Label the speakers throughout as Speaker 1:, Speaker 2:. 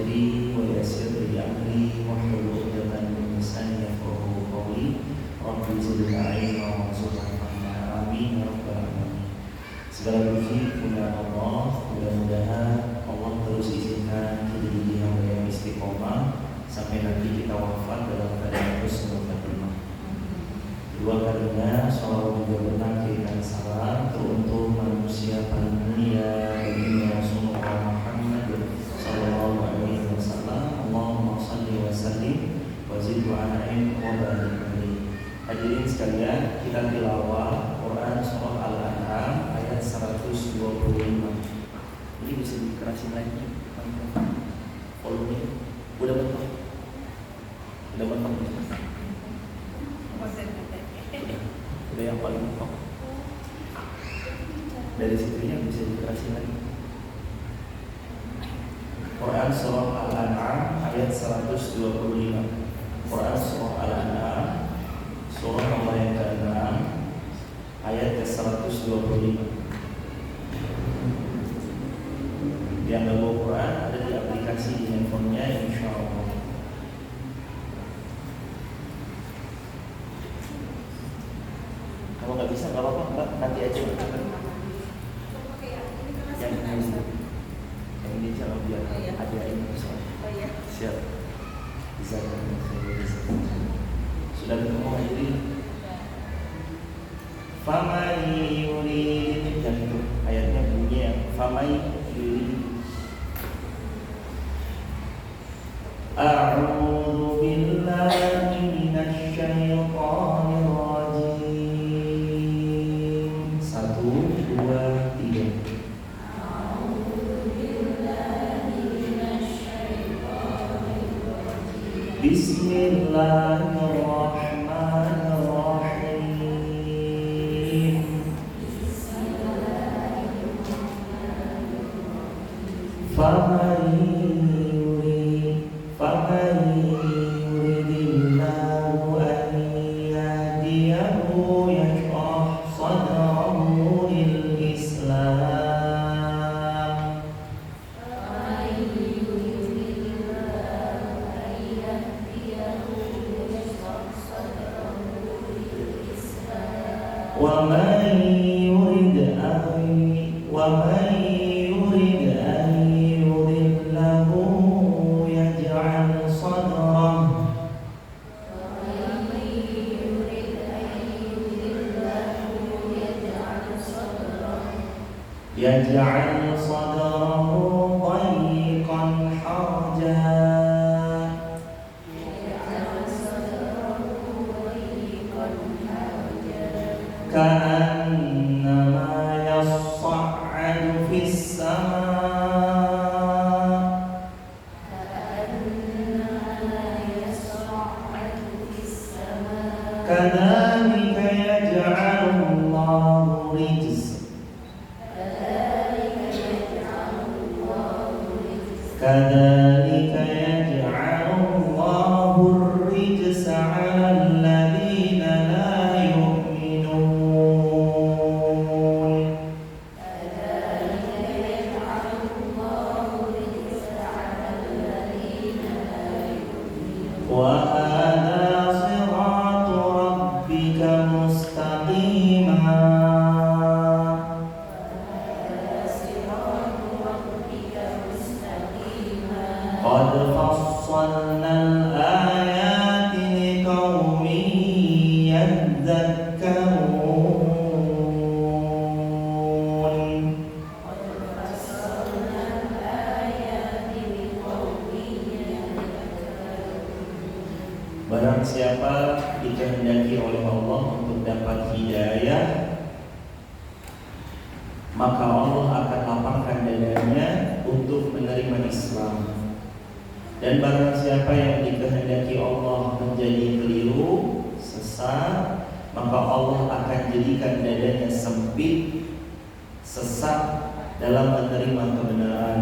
Speaker 1: صدري ويسر لي أمري واحلل عقدة من لساني يفقهوا قولي رب زدنا علما وارزقنا فهما آمين يا رب العالمين. Segala puji punya Allah, mudah-mudahan Allah terus izinkan kita yang istiqomah sampai nanti kita wafat dalam keadaan husnul khatimah. Dua kalinya selalu juga bertakbir salam teruntuk manusia paling mulia baginda Rasulullah Muhammad sallallahu alaihi wasallam. Allahumma shalli wa sallim wa zid wa an'im wa barik alaihi. Hadirin sekalian, kita tilawah Quran surah Al-An'am ayat 125. Ini bisa dikerasin lagi volume. Udah mentok. Udah yang paling mentok. Dari situnya bisa dikerasin lagi. Quran surah Al-An'am ayat 125. Quran surah Al-An'am surah nomor yang ke-6 ayat ke-125. Yang bawa Quran ada di aplikasi di handphonenya, insya Allah. Kalau nggak bisa nggak apa-apa, Mbak, nanti aja. Yang ini jangan biar ada ini siap. Bisa sudah ketemu hadirin. Famai yurid, dan itu ayatnya bunyi ya. Famai yurid. A'udzu billahi minasy syaithanir rajim. 1, 2, 3. A'udzu billahi minasy syaithanir rajim. Bismillahirrahmanirrahim. Famai يجعل صدره ضيقا حرجا كأنما يصعد في السماء كذلك يجعل الله رجس كذلك يجعل الله الرجس على الذين لا يؤمنون كذلك يجعل الله الرجس على الذين لا يؤمنون وهذا صراط ربك مستقيما قد فصلنا الآيات لقوم يذكرون Barang siapa dikehendaki oleh Allah untuk dapat hidayah, maka Allah akan lapangkan dadanya untuk menerima Islam. Dan barang siapa yang dikehendaki Allah menjadi keliru, sesat, maka Allah akan jadikan dadanya sempit, sesat dalam menerima kebenaran.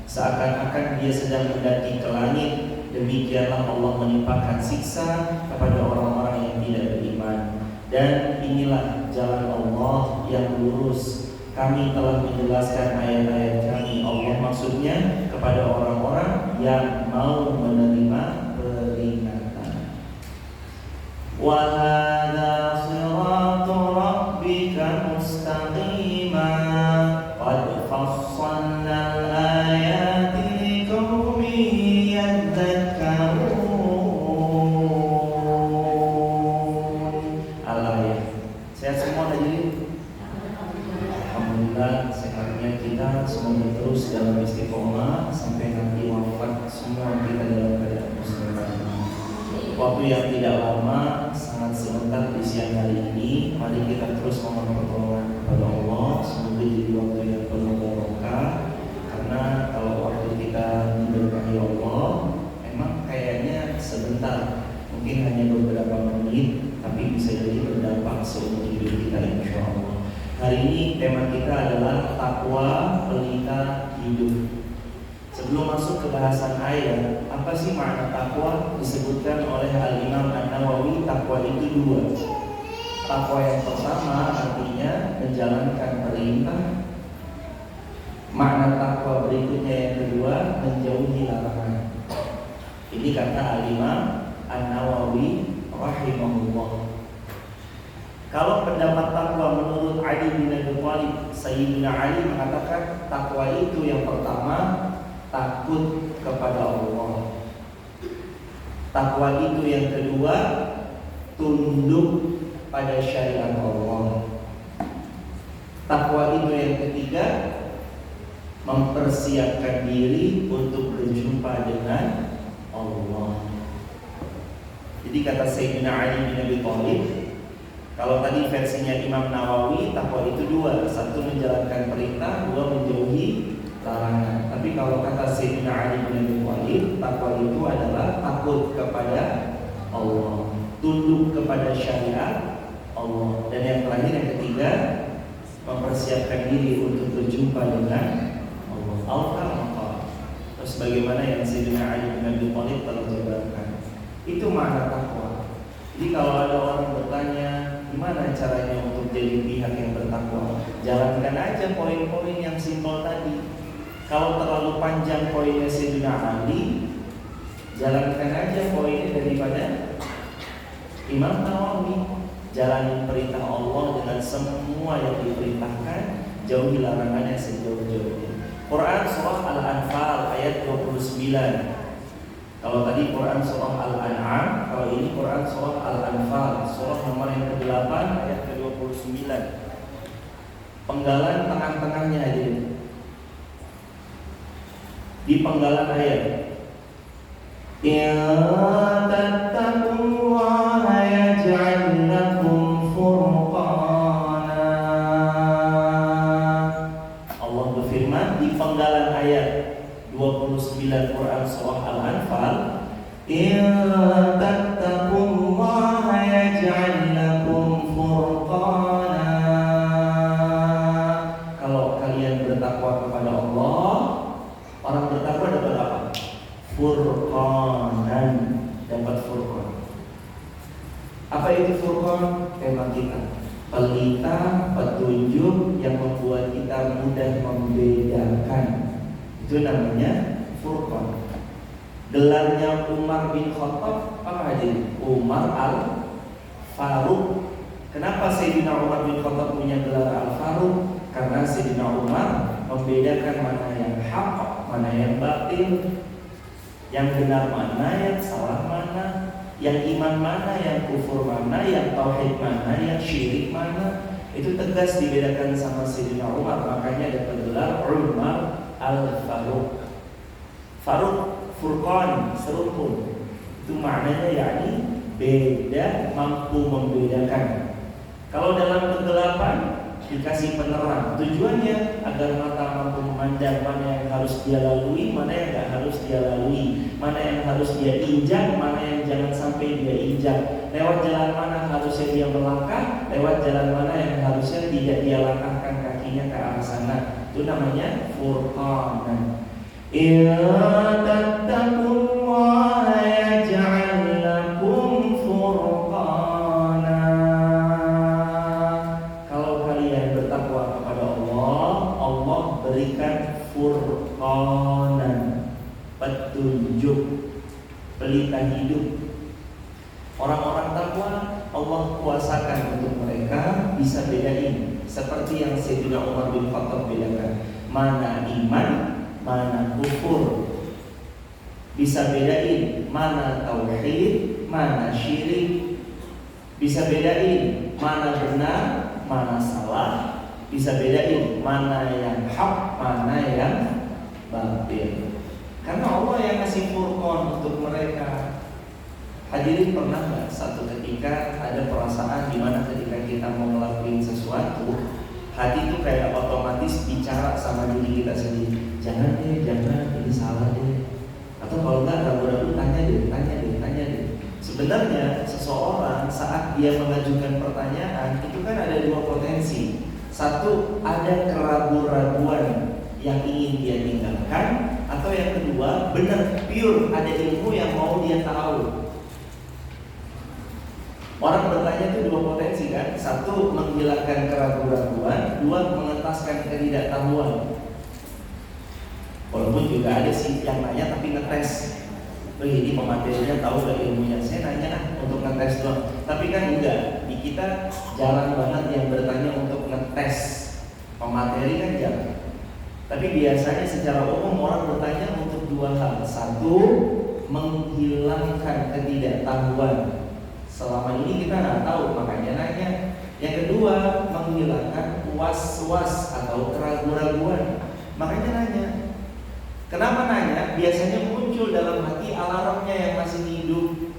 Speaker 1: Seakan-akan dia sedang mendaki ke langit, demikianlah Allah menimpakan siksa kepada orang-orang yang tidak beriman. Dan inilah jalan Allah yang lurus, kami telah menjelaskan ayat-ayat kami. Allah maksudnya kepada orang-orang yang mau menerima peringatan. Wa hadza siratu rabbika mustaqima qad fassalna al-ayati liqaumin yadhakkarun. Al-ayat. Sehat semua hadirin? Alhamdulillah sehatnya kita semoga terus dalam istiqomah sampai nanti wafat semua kita dalam keadaan muslimah. Waktu yang tidak lama, sangat sebentar di siang hari ini, mari kita terus memohon pertolongan kepada Allah. Semoga jadi waktu yang penuh barokah. Karena kalau waktu kita diberkahi Allah, memang kayaknya sebentar, mungkin hanya beberapa menit, tapi bisa jadi berdampak seumur hidup kita insya Allah. Hari ini tema kita adalah takwa pelita hidup. Sebelum masuk ke bahasan ayat, apa sih makna takwa? Disebutkan oleh Al-Imam An-Nawawi, takwa itu dua. Takwa yang pertama artinya menjalankan perintah. Makna takwa berikutnya yang kedua, menjauhi larangan. Ini kata Al-Imam An-Nawawi rahimahullah. Kalau pendapat takwa menurut Ali bin Abi Thalib, Sayyidina Ali mengatakan takwa itu yang pertama takut kepada Allah. Takwa itu yang kedua tunduk pada syariat Allah. Takwa itu yang ketiga mempersiapkan diri untuk berjumpa dengan Allah. Jadi kata Sayyidina Ali bin Abi Thalib, kalau tadi versinya Imam Nawawi, takwa itu dua, satu menjalankan perintah, dua menjauhi larangan. Tapi kalau kata Sayyidina Ali bin Abi Thalib, takwa itu adalah takut kepada Allah, tunduk kepada syariat Allah, dan yang terakhir yang ketiga mempersiapkan diri untuk berjumpa dengan Allah. Allah. Terus bagaimana yang Sayyidina Ali bin Abi Thalib telah jabarkan, itu makna takwa. Jadi kalau ada orang bertanya gimana caranya untuk jadi pihak yang bertakwa, jalankan aja poin-poin yang simpel tadi. Kalau terlalu panjang poinnya Sayyidina Ali, jalankan aja poinnya daripada Imam Nawawi. Jalani perintah Allah dengan semua yang diperintahkan, jauhi larangannya sejauh-jauhnya. Quran surah Al-Anfal ayat 29. Kalau tadi Quran surah Al-An'am, kalau ini Quran surah Al-Anfal, surah nomor yang ke-8 ayat ke-29. Penggalan tengah-tengahnya aja. Di penggalan ayat, ya tattaqullaha yaj'al lakum furqana. Allah berfirman di penggalan ayat 29 Quran surah Al-Anfal, in tattaqullaha yaj'al lakum furqana. Kalau kalian bertakwa kepada Allah, orang bertakwa dapat apa? Furqanan, dapat furqan. Apa itu furqan? Tema kita, pelita, petunjuk yang membuat kita mudah membedakan. Itu namanya furqan. Gelarnya Umar bin Khattab apa aja? Umar Al-Faruq. Kenapa Sayyidina Umar bin Khattab punya gelar Al-Faruq? Karena Sayyidina Umar membedakan mana yang hak, mana yang batil, yang benar mana, yang salah mana, yang iman mana, yang kufur mana, yang tauhid mana, yang syirik mana. Itu tegas dibedakan sama Sayyidina Umar. Makanya dapat gelar Umar Al-Faruq. Faruq, furqan, serumpun. Itu maknanya yakni beda, mampu membedakan. Kalau dalam kegelapan dikasih penerang, tujuannya agar mata mampu memandang mana yang harus dia lalui, mana yang tidak harus dia lalui, mana yang harus dia injak, mana yang jangan sampai dia injak, lewat jalan mana harusnya dia melangkah, lewat jalan mana yang harusnya tidak dia langkahkan kakinya ke arah sana. Itu namanya furqan. Ya tattaqullaha yaj'al lakum furqana. Kalau kalian bertakwa kepada Allah, berikan furqanan, petunjuk, pelita hidup. Orang-orang takwa Allah kuasakan untuk mereka bisa bedain, seperti yang Sayyidina Umar bin Khattab bedakan, mana iman, mana kufur. Bisa bedain mana tauhid, mana syirik. Bisa bedain mana benar, mana salah. Bisa bedain mana yang hak, mana yang batil. Karena Allah yang ngasih furqan untuk mereka. Hadirin, pernah nggak satu ketika ada perasaan di mana ketika kita mau ngelakuin sesuatu, hati itu kayak otomatis bicara sama diri kita sendiri. Jangan deh, jangan, ini salah deh. Atau kalau nggak ragu-ragu, tanya deh. Sebenarnya seseorang saat dia mengajukan pertanyaan itu kan ada dua potensi. Satu, ada keraguan-raguan yang ingin dia tinggalkan, atau yang kedua, benar pure ada ilmu yang mau dia tahu. Orang bertanya itu dua potensi kan. Satu, menghilangkan keraguan-raguan. Dua, mengentaskan ketidaktahuan. Walaupun juga ada sih yang nanya tapi ngetes. Ini pematerinya tahu gak ilmunya? Saya nanya untuk ngetes doang. Tapi kan enggak. Di kita jarang banget yang bertanya untuk ngetes. Pemateri kan jarang. Tapi biasanya secara umum orang bertanya untuk dua hal. Satu, menghilangkan ketidaktahuan. Selama ini kita nggak tahu, makanya nanya. Yang kedua, menghilangkan was-was atau keraguan-raguan, makanya nanya. Kenapa nanya? Biasanya muncul dalam hati alarmnya yang masih hidup.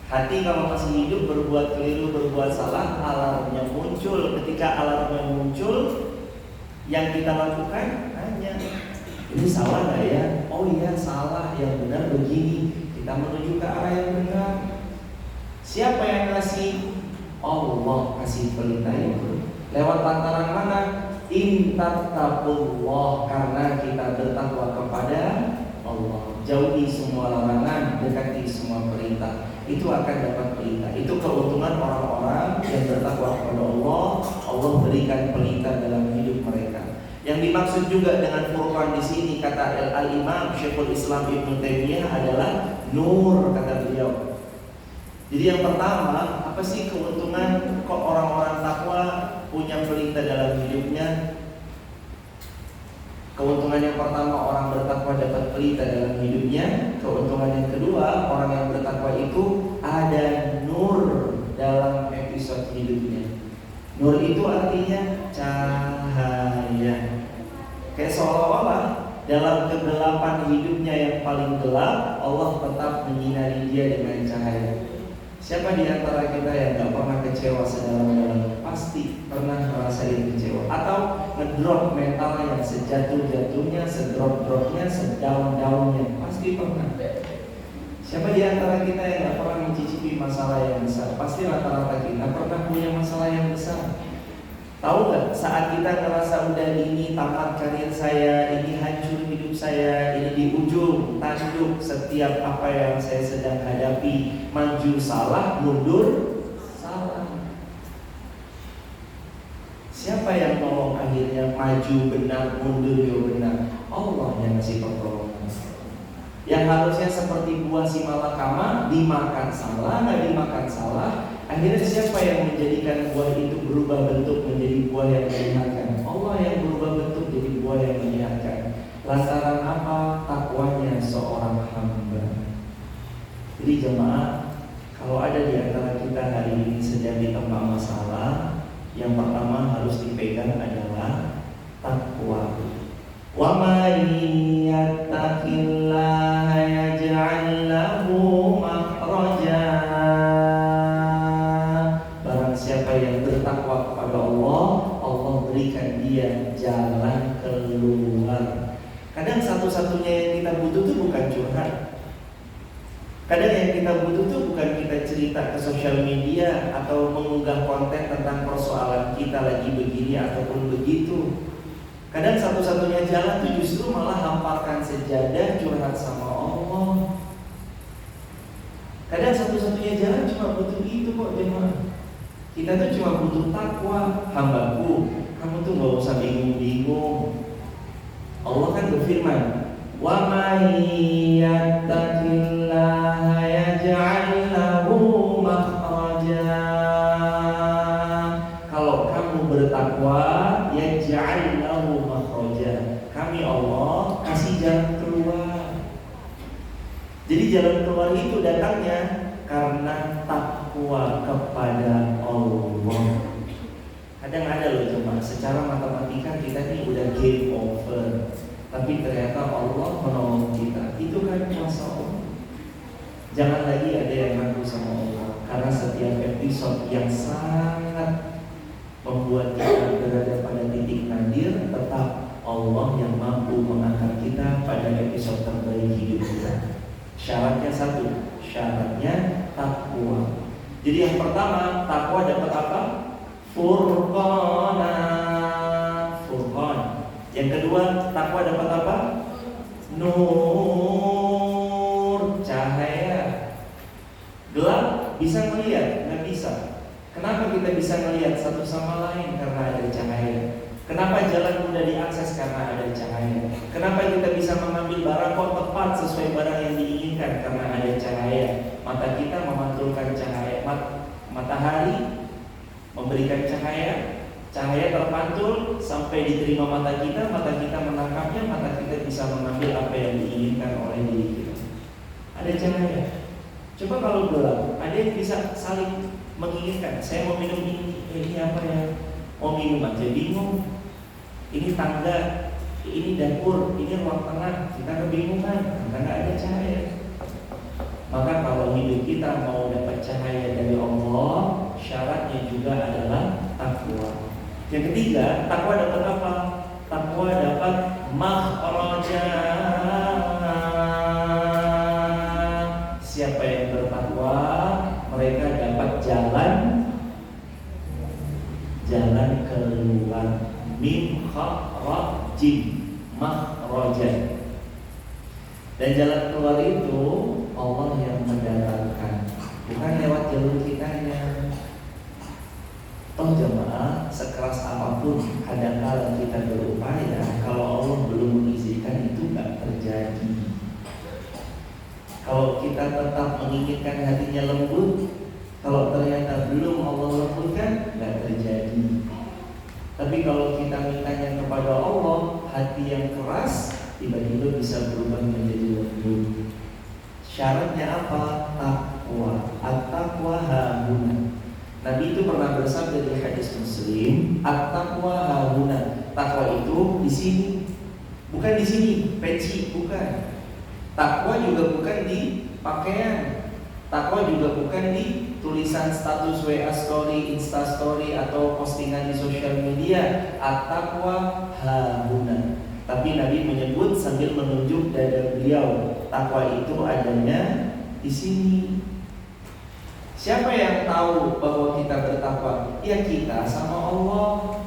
Speaker 1: Hati kalau masih hidup berbuat keliru, berbuat salah, alarmnya muncul. Ketika alarmnya muncul, yang kita lakukan nanya, ini salah nggak ya? Oh iya salah, yang benar begini. Kita menuju ke arah yang benar. Siapa yang kasih? Allah kasih perintah itu. Lewat lantaran mana? Intattaqullah, karena kita bertakwa kepada Allah. Jauhi semua larangan, dekati semua perintah. Itu akan dapat perintah. Itu keuntungan orang-orang yang bertakwa kepada Allah. Allah berikan perintah dalam hidup mereka. Yang dimaksud juga dengan furqan di sini, kata Al-Imam Syekhul Islam Ibnu Taimiyah, adalah nur, kata beliau. Jadi yang pertama, apa sih keuntungan kok orang-orang takwa punya pelita dalam hidupnya? Keuntungan yang pertama, orang bertakwa dapat pelita dalam hidupnya. Keuntungan yang kedua, orang yang bertakwa itu ada nur dalam episode hidupnya. Nur itu artinya cahaya. Kayak seolah-olah dalam kegelapan hidupnya yang paling gelap, Allah tetap menyinari dia dengan cahaya. Siapa di antara kita yang gak pernah kecewa sedalam-dalamnya? Pasti pernah ngerasain kecewa. Atau ngedrop mental yang sejatuh-jatuhnya, sedrop-dropnya, sedaun-daunnya. Pasti pernah. Siapa di antara kita yang gak pernah mencicipi masalah yang besar? Pasti rata-rata kita pernah punya masalah yang besar. Tahu gak, saat kita ngerasa udah ini tamat karir saya, ini hancur hidup saya, ini di ujung tanduk setiap apa yang saya sedang hadapi, maju salah, mundur salah. Siapa yang tolong akhirnya maju benar, mundur ya benar? Allah yang ngasih pertolongan. Yang harusnya seperti buah si malakama, dimakan salah, nggak dimakan salah. Akhirnya siapa yang menjadikan buah itu berubah bentuk menjadi buah yang menyehatkan? Allah yang berubah bentuk jadi buah yang menyehatkan. Lantaran apa? Takwanya seorang hamba. Jadi jemaah, kalau ada di antara kita hari ini sedang ditempa masalah, yang pertama harus dipegang adalah takwa. Wa may yattaqillaha yaj'al lahu makhraja. Barang siapa yang bertakwa kepada Allah, Allah berikan dia jalan keluar. Kadang satu-satunya yang kita butuh itu bukan curhat. Kadang yang kita butuh itu bukan kita cerita ke sosial media atau mengunggah konten tentang persoalan kita lagi begini ataupun begitu. Kadang satu-satunya jalan itu justru malah hamparkan sejadah, curhat sama Allah. Kadang satu-satunya jalan cuma butuh itu kok jemaah. Kita tuh cuma butuh takwa. Hambaku, kamu tuh gak usah bingung-bingung. Allah kan berfirman, "Wa may yattaqillaha yaj'al lahu makhraja." Kalau kamu bertakwa, yaj'al lahu makhraja. Kami Allah kasih jalan keluar. Jadi jalan keluar itu datangnya karena takwa kepada Allah. Kadang ada loh cuma secara matematika kita nih udah game over, tapi ternyata Allah menolong kita. Itu kan kuasa Allah. Jangan lagi ada yang ragu sama Allah, karena setiap episode yang sangat membuat kita berada pada titik nadir, tetap Allah yang mampu mengangkat kita pada episode terbaik hidup kita. Syaratnya satu, syaratnya takwa. Jadi yang pertama, takwa dapat apa? Furqana, Furqan. Yang kedua, takwa dapat apa? Nur, cahaya. Gelap bisa melihat? Nggak bisa. Kenapa kita bisa melihat satu sama lain? Karena ada cahaya. Kenapa jalan mudah diakses? Karena ada cahaya. Kenapa kita bisa mengambil barang kok tepat sesuai barang yang diinginkan? Karena ada cahaya. Mata kita memantulkan cahaya. Matahari memberikan cahaya, cahaya terpantul sampai diterima mata kita menangkapnya, mata kita bisa mengambil apa yang diinginkan oleh diri kita. Ada cahaya. Coba kalau gelap, ada yang bisa saling menginginkan. Saya mau minum ini apa ya? Mau minum aja bingung. Ini tangga, ini dapur, ini ruang tengah, kita kebingungan karena nggak ada cahaya. Maka kalau hidup kita mau dapat cahaya dari Allah, syaratnya juga adalah takwa. Yang ketiga, takwa dapat apa? Takwa dapat makhraja. Siapa yang bertakwa, mereka dapat jalan keluar. Min kharajin, makhraja. Dan jalan keluar itu Allah yang mendatangkan, bukan lewat jalur kitanya. Toh jemaah, sekeras apapun kadang-kala kita berupaya, kalau Allah belum mengizinkan itu gak terjadi. Kalau kita tetap menginginkan hatinya lembut, kalau ternyata belum Allah lembutkan, gak terjadi. Tapi kalau kita mintanya kepada Allah, hati yang keras tiba-tiba bisa berubah menjadi lembut. Syaratnya apa? Takwa. At-taqwa hahuna. Nabi itu pernah bersabda di hadis Muslim, at-taqwa hahuna. Takwa itu di sini, bukan di sini, peci, bukan. Takwa juga bukan di pakaian. Takwa juga bukan di tulisan status WA story, Insta story, atau postingan di sosial media. At-taqwa hahuna. Tapi Nabi menyebut sambil menunjuk dada beliau, takwa itu adanya di sini. Siapa yang tahu bahwa kita bertakwa? Ya kita sama Allah.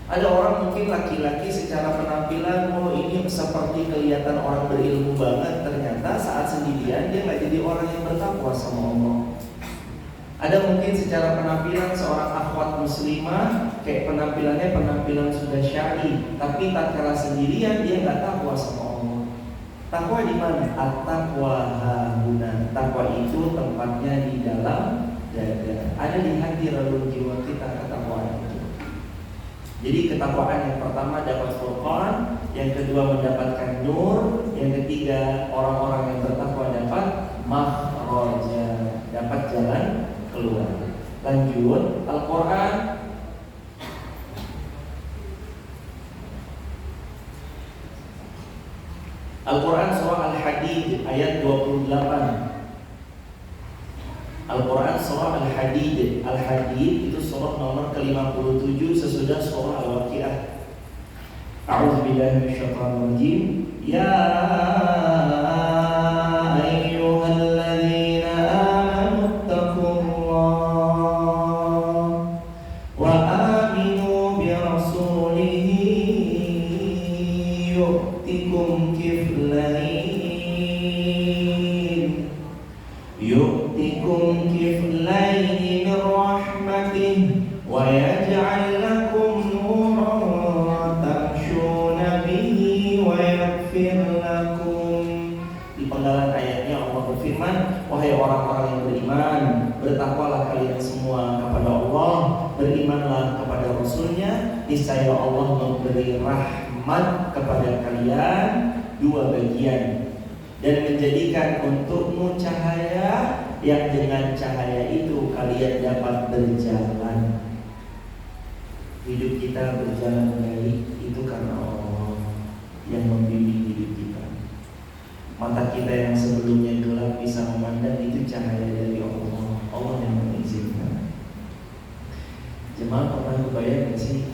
Speaker 1: Ada orang mungkin laki-laki secara penampilan, oh ini seperti kelihatan orang berilmu banget, ternyata saat sendirian dia nggak jadi orang yang bertakwa sama Allah. Ada mungkin secara penampilan seorang akhwat muslimah, kayak penampilan sudah syar'i, tapi tatkala sendirian dia nggak takwa sama Allah. Takwa di mana? At-taqwa hahuna. Takwa itu tempatnya di dalam dada. Ada di hati relung jiwa kita ketakwaan itu. Jadi ketakwaan yang pertama dapat furqan, yang kedua mendapatkan nur, yang ketiga orang-orang yang bertakwa dapat makhraja, dapat jalan keluar. Lanjut, Al-Quran surah Al-Hadid ayat 28. Al-Quran surah Al-Hadid. Al-Hadid itu surah nomor ke-57 sesudah surah Al-Waqiah. A'udzubillahi minasyaitonir rajim. Ya wa yaj'al lakum nuran tamshuna bihi Rasulnya, niscaya Allah memberi rahmat kepada kalian dua bagian, dan menjadikan untukmu cahaya yang dengan cahaya itu kalian dapat berjalan. Hidup kita berjalan baik itu karena Allah yang membimbing hidup kita. Mata kita yang sebelumnya gelap bisa memandang, itu cahaya dari Allah. Allah yang mengizinkan. Jemaah pernah kebayang gak sih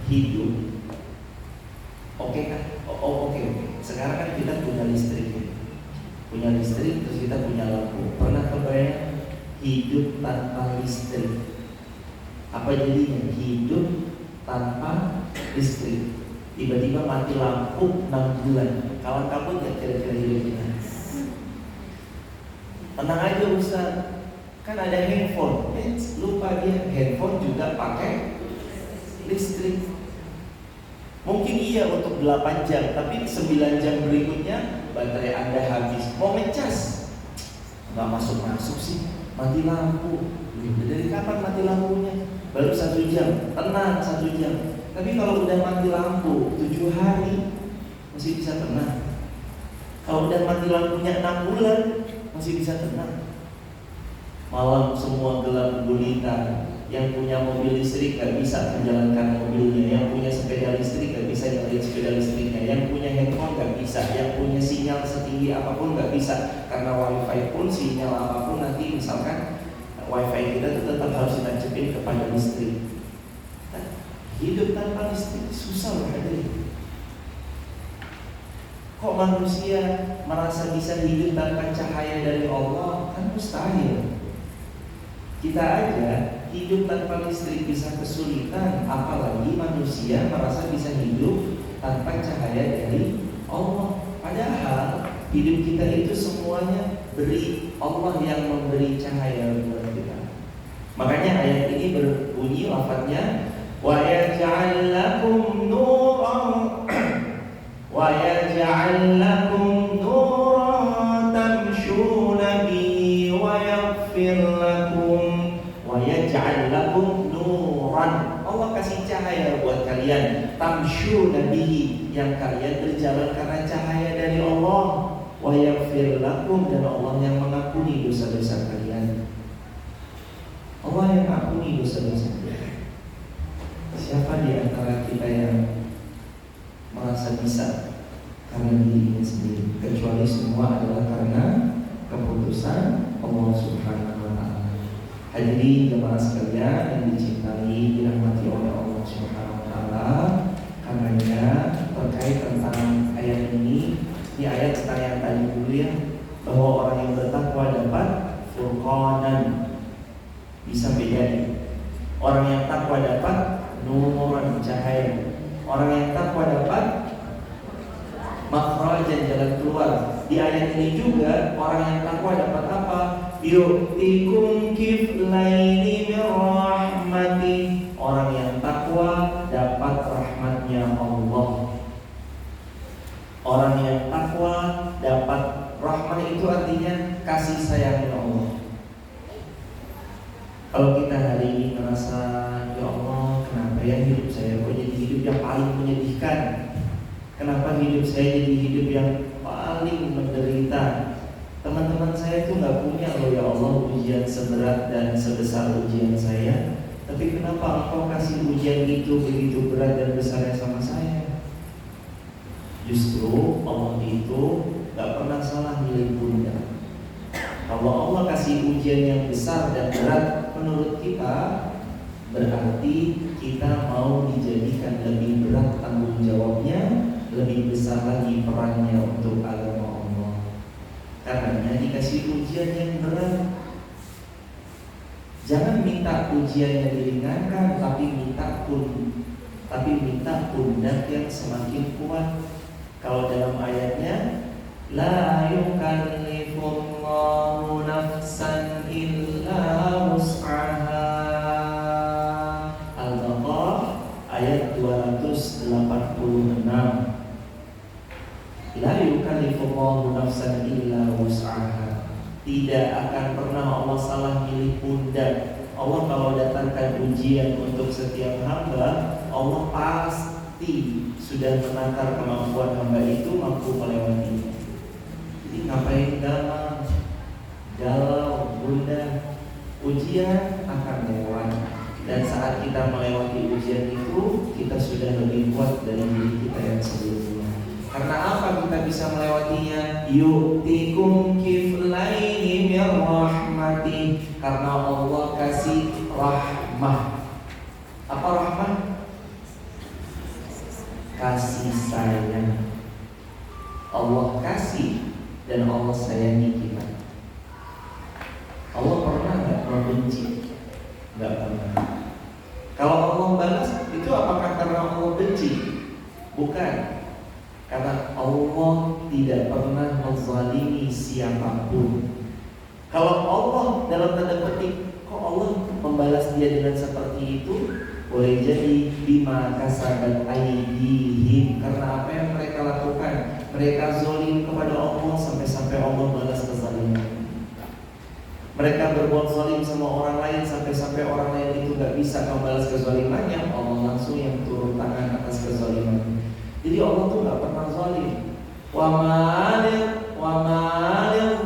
Speaker 1: hidup? Oke kan? Oke. Sekarang kan kita punya listrik ya. Punya listrik, terus kita punya lampu. Pernah kebayang hidup tanpa listrik? Apa jadinya? Hidup tanpa listrik. Tiba-tiba mati lampu 6 bulan. Kawan kabut gak kira-kira hidup kita? Tenang aja Ustaz, kan ada handphone. Lupa dia, handphone juga pakai listrik. Mungkin iya untuk 8 jam, tapi 9 jam berikutnya baterai Anda habis. Mau ngecas, nggak masuk sih, mati lampu. Dari kapan mati lampunya? Baru 1 jam, tenang 1 jam. Tapi kalau udah mati lampu 7 hari, masih bisa tenang. Kalau udah mati lampunya 6 bulan, masih bisa tenang. Malam semua gelap gulita. Yang punya mobil listrik gak bisa menjalankan mobilnya, yang punya sepeda listrik gak bisa nyalain sepeda listriknya, yang punya handphone gak bisa, yang punya sinyal setinggi apapun gak bisa. Karena wifi pun, sinyal apapun nanti misalkan wifi kita tetap harus ditancapin kepada listrik. Nah, hidup tanpa listrik susah loh hadirin. Kok manusia merasa bisa hidup tanpa cahaya dari Allah? Kan mustahil. Kita aja hidup tanpa listrik bisa kesulitan, apalagi manusia merasa bisa hidup tanpa cahaya dari Allah. Padahal hidup kita itu semuanya beri Allah yang memberi cahaya buat kita. Makanya ayat ini berbunyi lafadznya wa yaj'al lakum nuran wa yaj'al lakum nuran tamshuna bihi wa yaghfir lakum wa yaj'al lakum nuran. Allah kasih cahaya buat kalian, tamshuna bihi, yang kalian berjalan karena cahaya dari Allah, wa yaghfir lakum, dan Allah yang mengampuni dosa-dosa kalian. Allah yang mengampuni dosa-dosa kalian. Siapa di antara kita yang merasa bisa karena dirinya sendiri, kecuali semua adalah karena keputusan Allah Subhanahu wa ta'ala. Hadirin jemaah sekalian yang dicintai, dirahmati oleh Allah Subhanahu wa ta'ala. Karenanya terkait tentang ayat ini ayat tentang yang tadi dulu ya, bahwa orang yang bertakwa dapat furqanan, bisa bedain. Orang yang takwa dapat nuran, cahaya. Orang yang takwa dapat makhrajan, jalan keluar. Di ayat ini juga orang yang takwa dapat apa? Yu'tikum kiflaini min rahmati. Orang yang takwa dapat rahmatnya Allah. Orang yang takwa dapat rahmat, itu artinya kasih sayangnya Allah. Kalau kita hari ini merasa, ya Allah, kenapa ya hidup saya kok jadi hidup yang paling menyedihkan? Kenapa hidup saya jadi hidup yang paling menderita? Teman-teman saya itu nggak punya loh ya Allah ujian seberat dan sebesar ujian saya. Tapi kenapa Engkau kasih ujian itu begitu berat dan besarnya sama saya? Justru Allah itu nggak pernah salah milih pundak. Kalau Allah kasih ujian yang besar dan berat menurut kita, berarti kita mau dijadikan lebih berat tanggung jawabnya, lebih besar lagi perannya untuk agama Allah. Karenanya dikasih ujian yang berat, jangan minta ujiannya diringankan, tapi minta pundak yang semakin kuat. Kalau dalam ayatnya, la yukallifullahu nafsan illa wus'aha, Al-Baqarah ayat 286. La yukallifullahu nafsan illa wus'aha. Tidak akan pernah Allah salah milih pundak. Allah kalau datangkan ujian untuk setiap hamba, Allah pasti sudah menakar kemampuan hamba itu mampu melewatinya. Jadi ngapain galau, bunda, ujian akan lewat. Dan saat kita melewati ujian itu, kita sudah lebih kuat dari diri kita yang sebelumnya. Karena apa kita bisa melewatinya? Yu'tikum kiflaini min rahmati. Karena Allah kasih rahmah. Apa rahmah? Kasih sayang. Allah kasih dan Allah sayangi kita. Allah pernah nggak membenci? Nggak pernah. Kalau Allah balas, itu apakah karena Allah benci? Bukan. Karena Allah tidak pernah menzalimi siapapun. Kalau Allah dalam tanda petik, kok Allah membalas dia dengan seperti itu? Boleh jadi bima kasabat aydihim, karena apa yang mereka lakukan. Mereka zalim kepada Allah sampai Allah balas kezaliman. Mereka berbuat zalim sama orang lain sampai orang lain itu gak bisa membalas kezalimannya. Allah langsung yang turun tangan atas kezaliman. Jadi Allah tuh gak pernah zalim. Wa ma'alil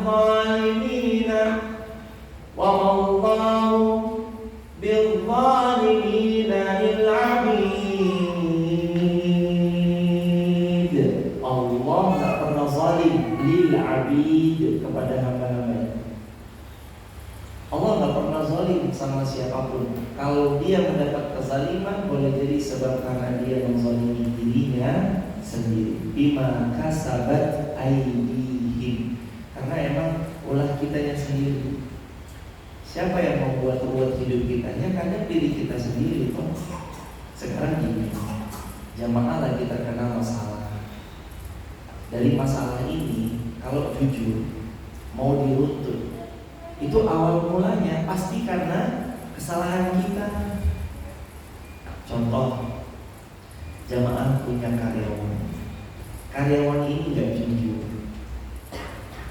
Speaker 1: zalimina wa ma'allahu bil zalimina lil abid. Allah gak pernah zalim lil abid, kepada hamba-hambanya. Allah gak pernah zalim sama siapapun. Kalau dia mendapat kezaliman, boleh jadi sebab karena dia menzalimi dirinya sendiri. Bima kasabat aydihim, karena emang ulah kitanya sendiri. Siapa yang membuat hidup kita? Ya kadang diri kita sendiri toh. Sekarang gini, jamaah lagi terkena masalah. Dari masalah ini, kalau jujur mau diruntut, itu awal mulanya pasti karena kesalahan kita. Contoh, jamaah punya karyawan ini gak jujur.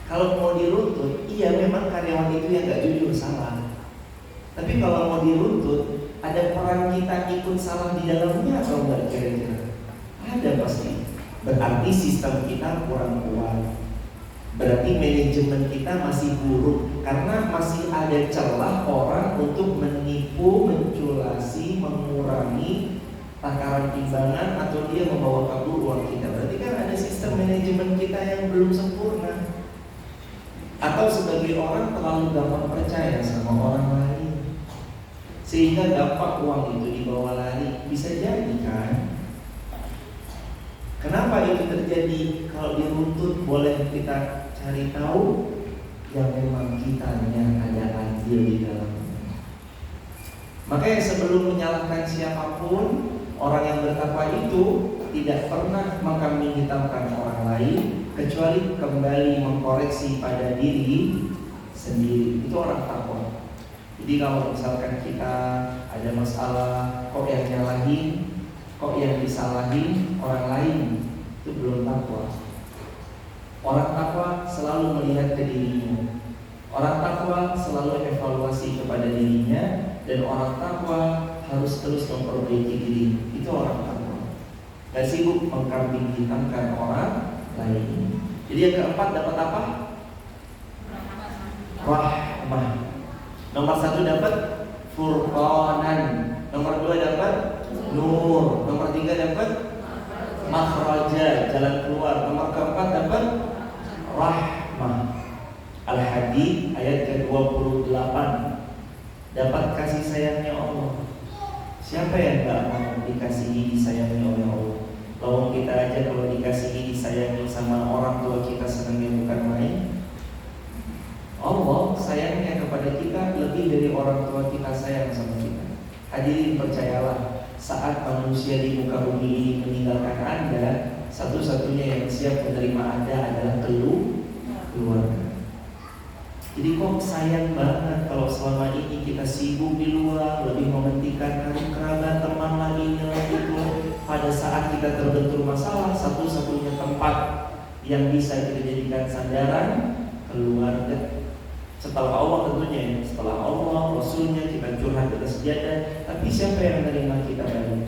Speaker 1: Kalau mau diruntut, iya memang karyawan itu yang gak jujur salah. Tapi kalau mau diruntut, ada peran kita ikut salah di dalamnya atau enggak kira-kira? Ada pasti. Berarti sistem kita kurang kuat. Berarti manajemen kita masih buruk, karena masih ada celah orang untuk menipu, menculasi, mengurangi takaran timbangan, atau dia membawa kabur uang kita. Berarti kan ada sistem manajemen kita yang belum sempurna. Atau sebagai orang terlalu gampang percaya sama orang lain, sehingga dampak uang itu dibawa lari. Bisa jadi kan? Kenapa itu terjadi? Kalau diruntut boleh kita cari tahu yang memang kitanya ada adil di dalamnya. Makanya sebelum menyalahkan siapapun, orang yang bertakwa itu tidak pernah mengkambing hitamkan orang lain, kecuali kembali mengkoreksi pada diri sendiri. Itu orang takwa. Jadi kalau misalkan kita ada masalah, kok yang nyalahin, kok yang disalahin orang lain, itu belum takwa. Orang takwa selalu melihat ke dirinya. Orang takwa selalu evaluasi kepada dirinya. Dan orang takwa harus terus memperbaiki diri. Itu orang takwa. Gak sibuk mengkambing hitamkan orang lain. Jadi yang keempat dapat apa? Rahmah. Nomor 1 dapat furqanan. Nomor 2 dapat nur. Nomor 3 dapat makhraja, jalan keluar. Nomor keempat dapat rahmah. Al-Hadid ayat ke-28. Dapat kasih sayangnya Allah. Siapa yang gak mau dikasihi, disayangi oleh Allah? Lawang kita aja kalau dikasihi, disayangi sama orang tua kita senangnya bukan main. Allah sayangnya kepada kita lebih dari orang tua kita sayang sama kita. Hadirin percayalah, saat manusia di muka bumi ini meninggalkan Anda, satu-satunya yang siap menerima Anda adalah keluarga. Jadi kok sayang banget kalau selama ini kita sibuk di luar, lebih mementingkan karib kerabat, teman lagi itu. Pada saat kita terbentur masalah, satu-satunya tempat yang bisa kita jadikan sandaran keluarga. Setelah Allah tentunya, setelah Allah, Rasulnya, kita curhat kita sejadah. Tapi siapa yang menerima kita balik?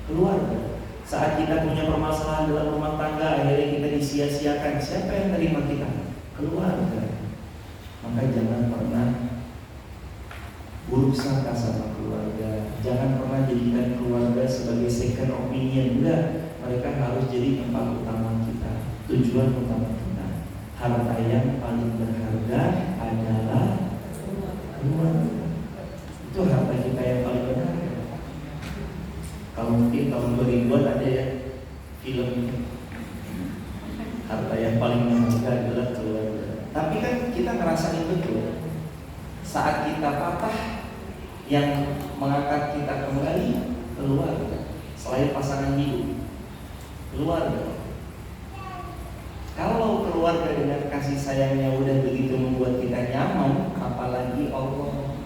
Speaker 1: Keluarga. Saat kita punya permasalahan dalam rumah tangga, akhirnya kita disia-siakan, siapa yang menerima kita? Keluarga. Maka jangan pernah buruk sangka sama keluarga. Jangan pernah jadikan keluarga sebagai second opinion. Enggak, mereka harus jadi tempat utama kita, tujuan utama kita. Harta yang paling berharga adalah keluarga. Itu harta kita yang paling berharga. Kalau mungkin tahun 2000-an ada ya film ini, harta yang paling berharga adalah keluarga. Tapi kan kita ngerasain betul, saat kita patah, yang mengangkat kita kembali keluarga. Selain pasangan hidup, keluarga. Kalau keluarga dengan kasih sayangnya udah begitu membuat kita nyaman, apalagi Allah.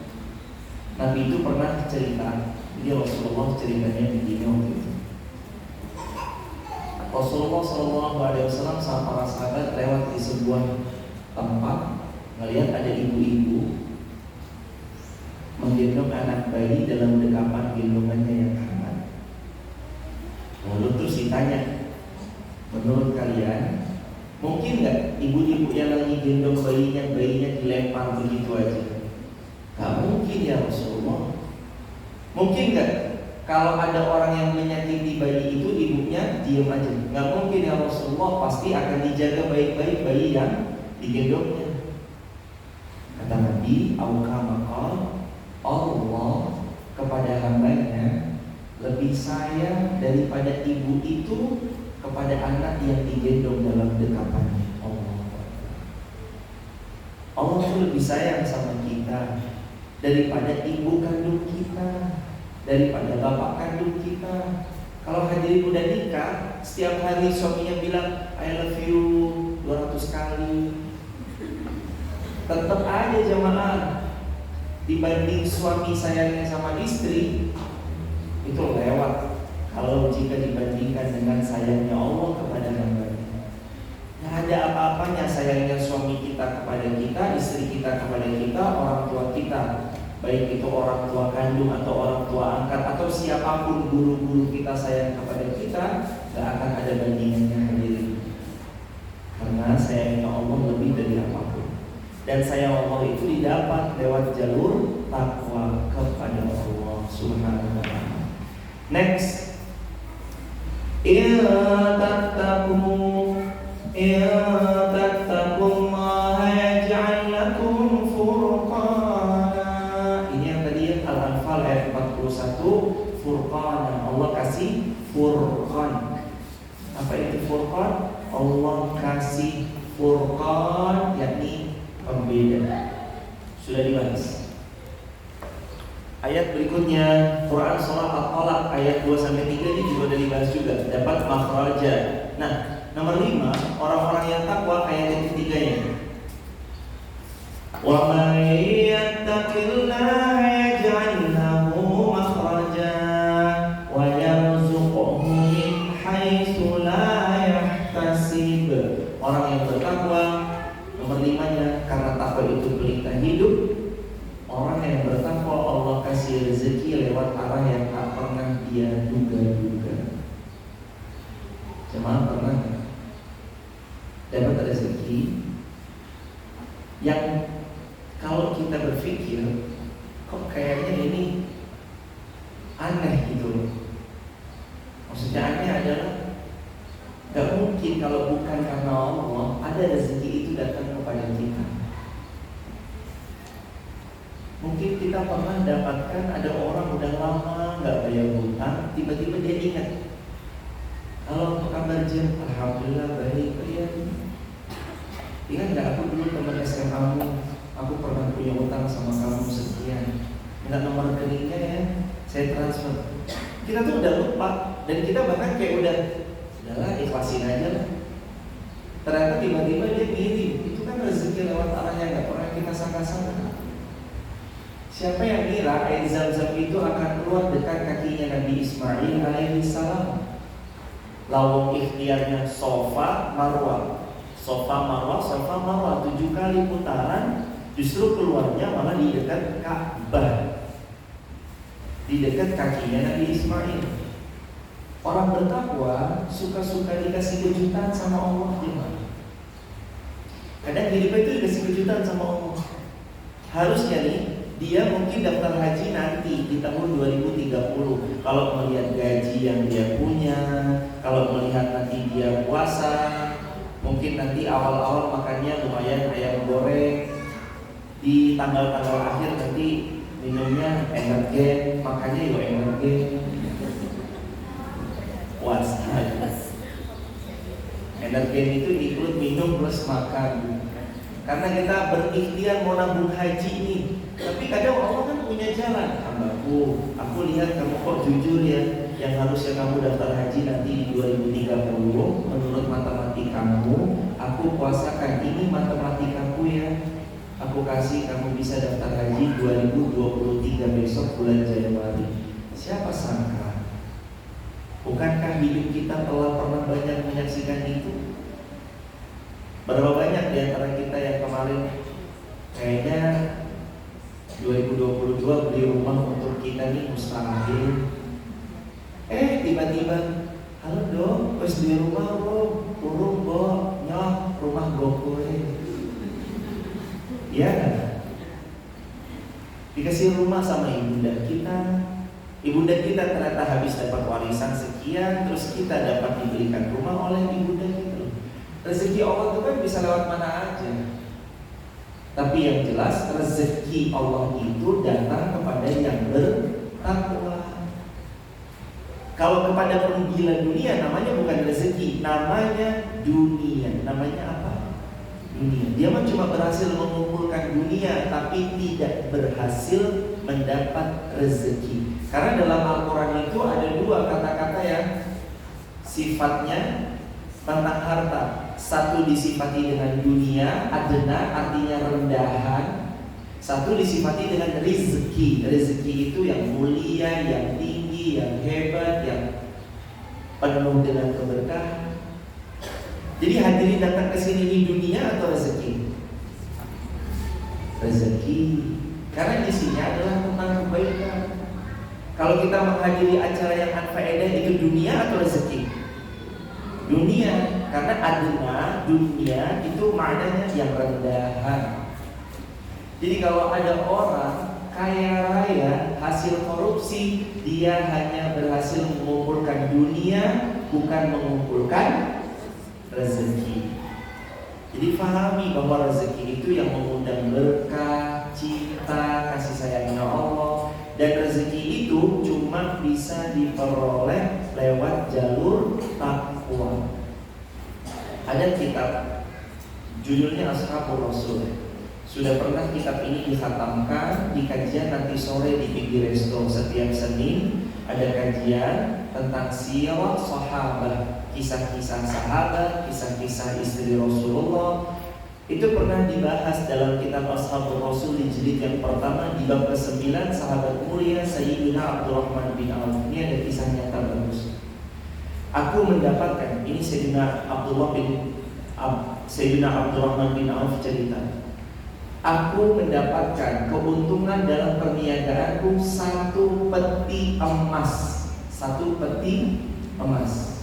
Speaker 1: Nabi itu pernah cerita, dia Rasulullah ceritanya begini waktu itu. Rasulullah SAW sama para sahabat lewat di sebuah tempat, ngelihat ada ibu-ibu menggendong anak bayi dalam dekapan gendongannya yang hangat. Lalu terus ditanya, menurut kalian mungkin nggak ibu-ibu yang lagi gendong bayinya dilempar begitu aja? Gak mungkin ya Rasulullah. Mungkin nggak kalau ada orang yang menyakiti bayi itu ibunya diam aja? Gak mungkin ya Rasulullah, pasti akan dijaga baik-baik bayi yang digendongnya. Kata Nabi, aukamakal, Allah kepada hambanya lebih sayang daripada ibu itu kepada anak yang digendong dalam dekapannya. Allah itu lebih sayang sama kita daripada ibu kandung kita, daripada bapak kandung kita. Kalau hadirin udah nikah, setiap hari suaminya bilang I love you 200 kali, tetap aja jamaah, dibanding suami sayangnya sama istri itu lewat kalau jika dibandingkan dengan sayangnya Allah kepada hambanya. Nah, ada apa-apanya sayangnya suami kita kepada kita, istri kita kepada kita, orang tua kita, baik itu orang tua kandung atau orang tua angkat atau siapapun guru-guru kita sayang kepada kita, gak akan ada bandingannya hadirin. Karena sayangnya Allah lebih dari apapun. Dan sayang Allah itu didapat lewat jalur takwa kepada Allah Subhanahu wa ta'ala. Next, tattaqullaha yaj'al lakum furqana. Ini yang tadi Al-Anfal ayat 41, furqana. Allah kasih furqan. Apa itu furqan? Allah kasih furqan, yakni pembeda. Sudah dibahas. Ayat berikutnya Quran surah At-Talaq ayat 2-3 ini juga sudah dibahas juga, dapat makhraja. Nah, nomor 5, orang-orang yang takwa ayat yang ketiganya. Wa may yattaqillaha yaj'al lahu makhraja wa yarzuqhu min haitsu la yahtasib. Orang yang bertakwa, nomor 5-nya, karena takwa itu pelita hidup. Orang yang bertakwa Allah kasih rezeki lewat arah yang tak pernah dia duga-duga. Jemaah pernah dapat rezeki yang kalau kita berpikir kok kayaknya ini aneh gitu loh. Maksudnya aneh adalah gak mungkin kalau bukan karena Allah ada rezeki itu datang kepada kita. Mungkin kita pernah dapatkan ada orang udah lama gak bayar hutang, tiba-tiba dia ingat, kalau apa kabar Jen? Alhamdulillah baik. Ya. Ingat gak aku dulu teman SMA-mu, aku pernah punya hutang sama kamu sekian, minta nomor rekeningnya ya, saya transfer. Kita tuh udah lupa, dan kita bahkan kayak udahlah ikhlasin aja lah. Ternyata tiba-tiba dia kirim, itu kan rezeki lewat arahnya gak pernah kita sangka-sangka. Siapa yang kira air zam-zam itu akan keluar dekat kakinya Nabi Ismail alaihissalam? Lawang ikhtiarnya Sofa Marwah, 7 kali putaran Justru keluarnya malah di dekat Ka'bah, di dekat kakinya Nabi Ismail. Orang bertakwa suka-suka dikasih kejutan sama Allah gimana? Kadang hidupnya itu dikasih kejutan sama Allah. Harusnya nih, dia mungkin daftar haji nanti di tahun 2030. Kalau melihat gaji yang dia punya, kalau melihat nanti dia puasa, mungkin nanti awal-awal makannya lumayan ayam goreng, di tanggal-tanggal akhir nanti minumnya energen, makannya juga energen. Puasa. Energen itu ikut minum plus makan. Karena kita berikhtiar mau nabung haji ini. Tapi kadang Allah kan punya jalan. Hambaku, aku lihat kamu kok jujur ya. Yang harusnya kamu daftar haji nanti di 2030. Menurut matematikamu, aku puasakan. Ini matematikaku ya. Aku kasih kamu bisa daftar haji 2023 besok bulan Januari. Siapa sangka? Bukankah hidup kita telah pernah banyak menyaksikan itu? Berapa banyak di antara kita yang kemarin kayaknya 2022 beli rumah untuk kita nih mustahil. Tiba-tiba, halo dong, wes beli rumah bro, urung bo, nyoh rumah gokoe. Ya, dikasih rumah sama ibunda kita. Ibunda kita ternyata habis dapat warisan sekian, terus kita dapat diberikan rumah oleh ibunda kita. Rezeki Allah itu kan bisa lewat mana aja. Tapi yang jelas rezeki Allah itu datang kepada yang bertakwa. Kalau kepada penggila dunia namanya bukan rezeki, namanya dunia. Namanya apa? Dunia. Dia cuma berhasil mengumpulkan dunia, tapi tidak berhasil mendapat rezeki. Karena dalam Al-Quran itu ada dua kata-kata yang sifatnya tentang harta. Satu disifati dengan dunia, adna artinya rendahan. Satu disifati dengan rezeki. Rezeki itu yang mulia, yang tinggi, yang hebat, yang penuh dengan keberkahan. Jadi hadirin datang ke sini di dunia atau rezeki? Rezeki. Karena isinya adalah tentang kebaikan. Kalau kita menghadiri acara yang anfaedah itu dunia atau rezeki? Dunia, karena adna dunia itu maknanya yang rendahan. Jadi kalau ada orang kaya raya hasil korupsi, dia hanya berhasil mengumpulkan dunia, bukan mengumpulkan rezeki. Jadi pahami bahwa rezeki itu yang mengundang berkah, cinta, kasih sayangnya Allah. Dan rezeki itu cuma bisa diperoleh lewat jalur takwa. Ada kitab judulnya Ashabur Rasul. Sudah pernah kitab ini dikhatamkan di kajian nanti sore di pinggir resto. Setiap Senin ada kajian tentang sirah sahabat, kisah-kisah sahabat, kisah-kisah istri Rasulullah. Itu pernah dibahas dalam kitab Ashabur Rasul di jilid yang pertama di bab ke-9, sahabat mulia Sayyidina Abdurrahman bin Auf. Ini ada kisah nyata bagus. Aku mendapatkan, ini Sayyidina Abdurrahman bin Auf cerita. Aku mendapatkan keuntungan dalam perniagaanku 1 peti emas. 1 peti emas.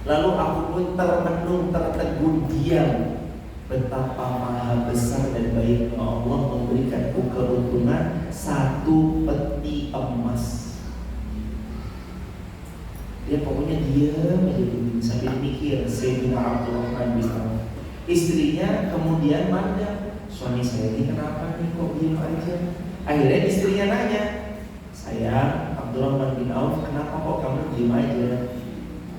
Speaker 1: Lalu aku pun termenung, tertegun diam betapa maha besar dan baiknya Allah memberikanku keuntungan 1 peti emas. Dia pokoknya diam aja dulu sambil mikir. Sayyidina Abdurrahman bin Auf. Istrinya kemudian mandang, suami saya ini kenapa nih kok diam aja? Akhirnya istrinya nanya, sayang Abdurrahman bin Auf, kenapa kok kamu diam aja?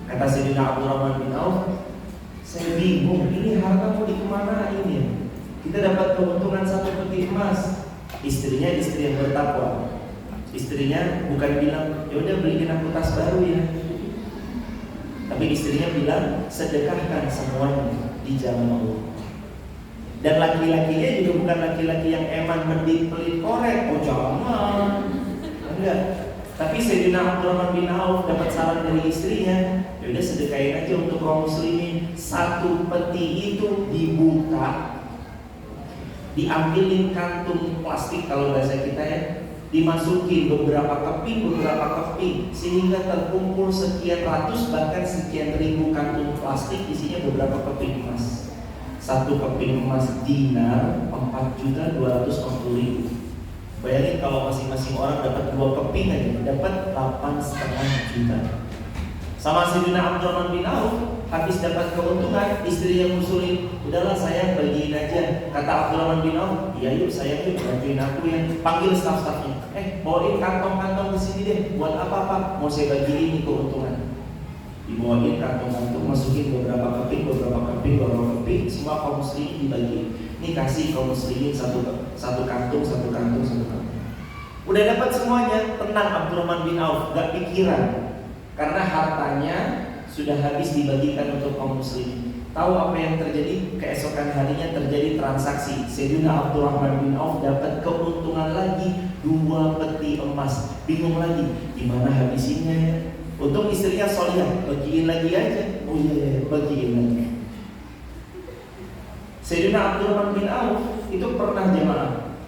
Speaker 1: Kata Sayyidina Abdurrahman bin Auf, saya bingung, ini harta mau dikemanain ya? Kita dapat keuntungan 1 peti emas. Istrinya istri yang bertakwa. Istrinya bukan bilang, yaudah beliin aku tas baru ya. Tapi istrinya bilang, sedekahkan semuanya di jalan Allah. Dan laki-lakinya juga bukan laki-laki yang eman mending pelit korek. Oh jangan, enggak. Tapi Sayyidina Abdurrahman bin Auf dapat saran dari istrinya, yaudah sedekahin aja untuk kaum muslimin. 1 peti itu dibuka, diambilin kantung plastik kalau bahasa kita ya, dimasukin beberapa keping sehingga terkumpul sekian ratus bahkan sekian ribu kantung plastik isinya beberapa keping emas. Satu keping emas dinar 4.250.000. Bayangin kalau masing-masing orang dapat 2 keping aja, dapat 8,5 juta. Sama Sayyidina Abdurrahman bin Auf, habis dapat keuntungan, istrinya ngusulin, udahlah sayang bagiin aja. Kata Abdurrahman bin Auf, iya yuk sayang yuk bantuin aku ya. Panggil staf-stafnya, bawain kantong-kantong ke sini deh. Buat apa? Mau saya bagiin nih keuntungan. Dibawain kantong-kantong, masukin beberapa keping, semua kaum muslimin dibagiin. Ini kasih kaum muslimin satu kantung. Udah dapat semuanya, tenang Abdurrahman bin Auf, gak pikiran. Karena hartanya sudah habis dibagikan untuk kaum muslimin. Tahu apa yang terjadi? Keesokan harinya terjadi transaksi. Sayyidina Abdurrahman bin Auf dapat keuntungan lagi 2 peti emas. Bingung lagi, gimana habisinnya ya? Untuk istrinya solihah, bagiin lagi aja. Oh iya, bagiin lagi. Sayyidina Abdurrahman bin Auf itu pernah jemaah,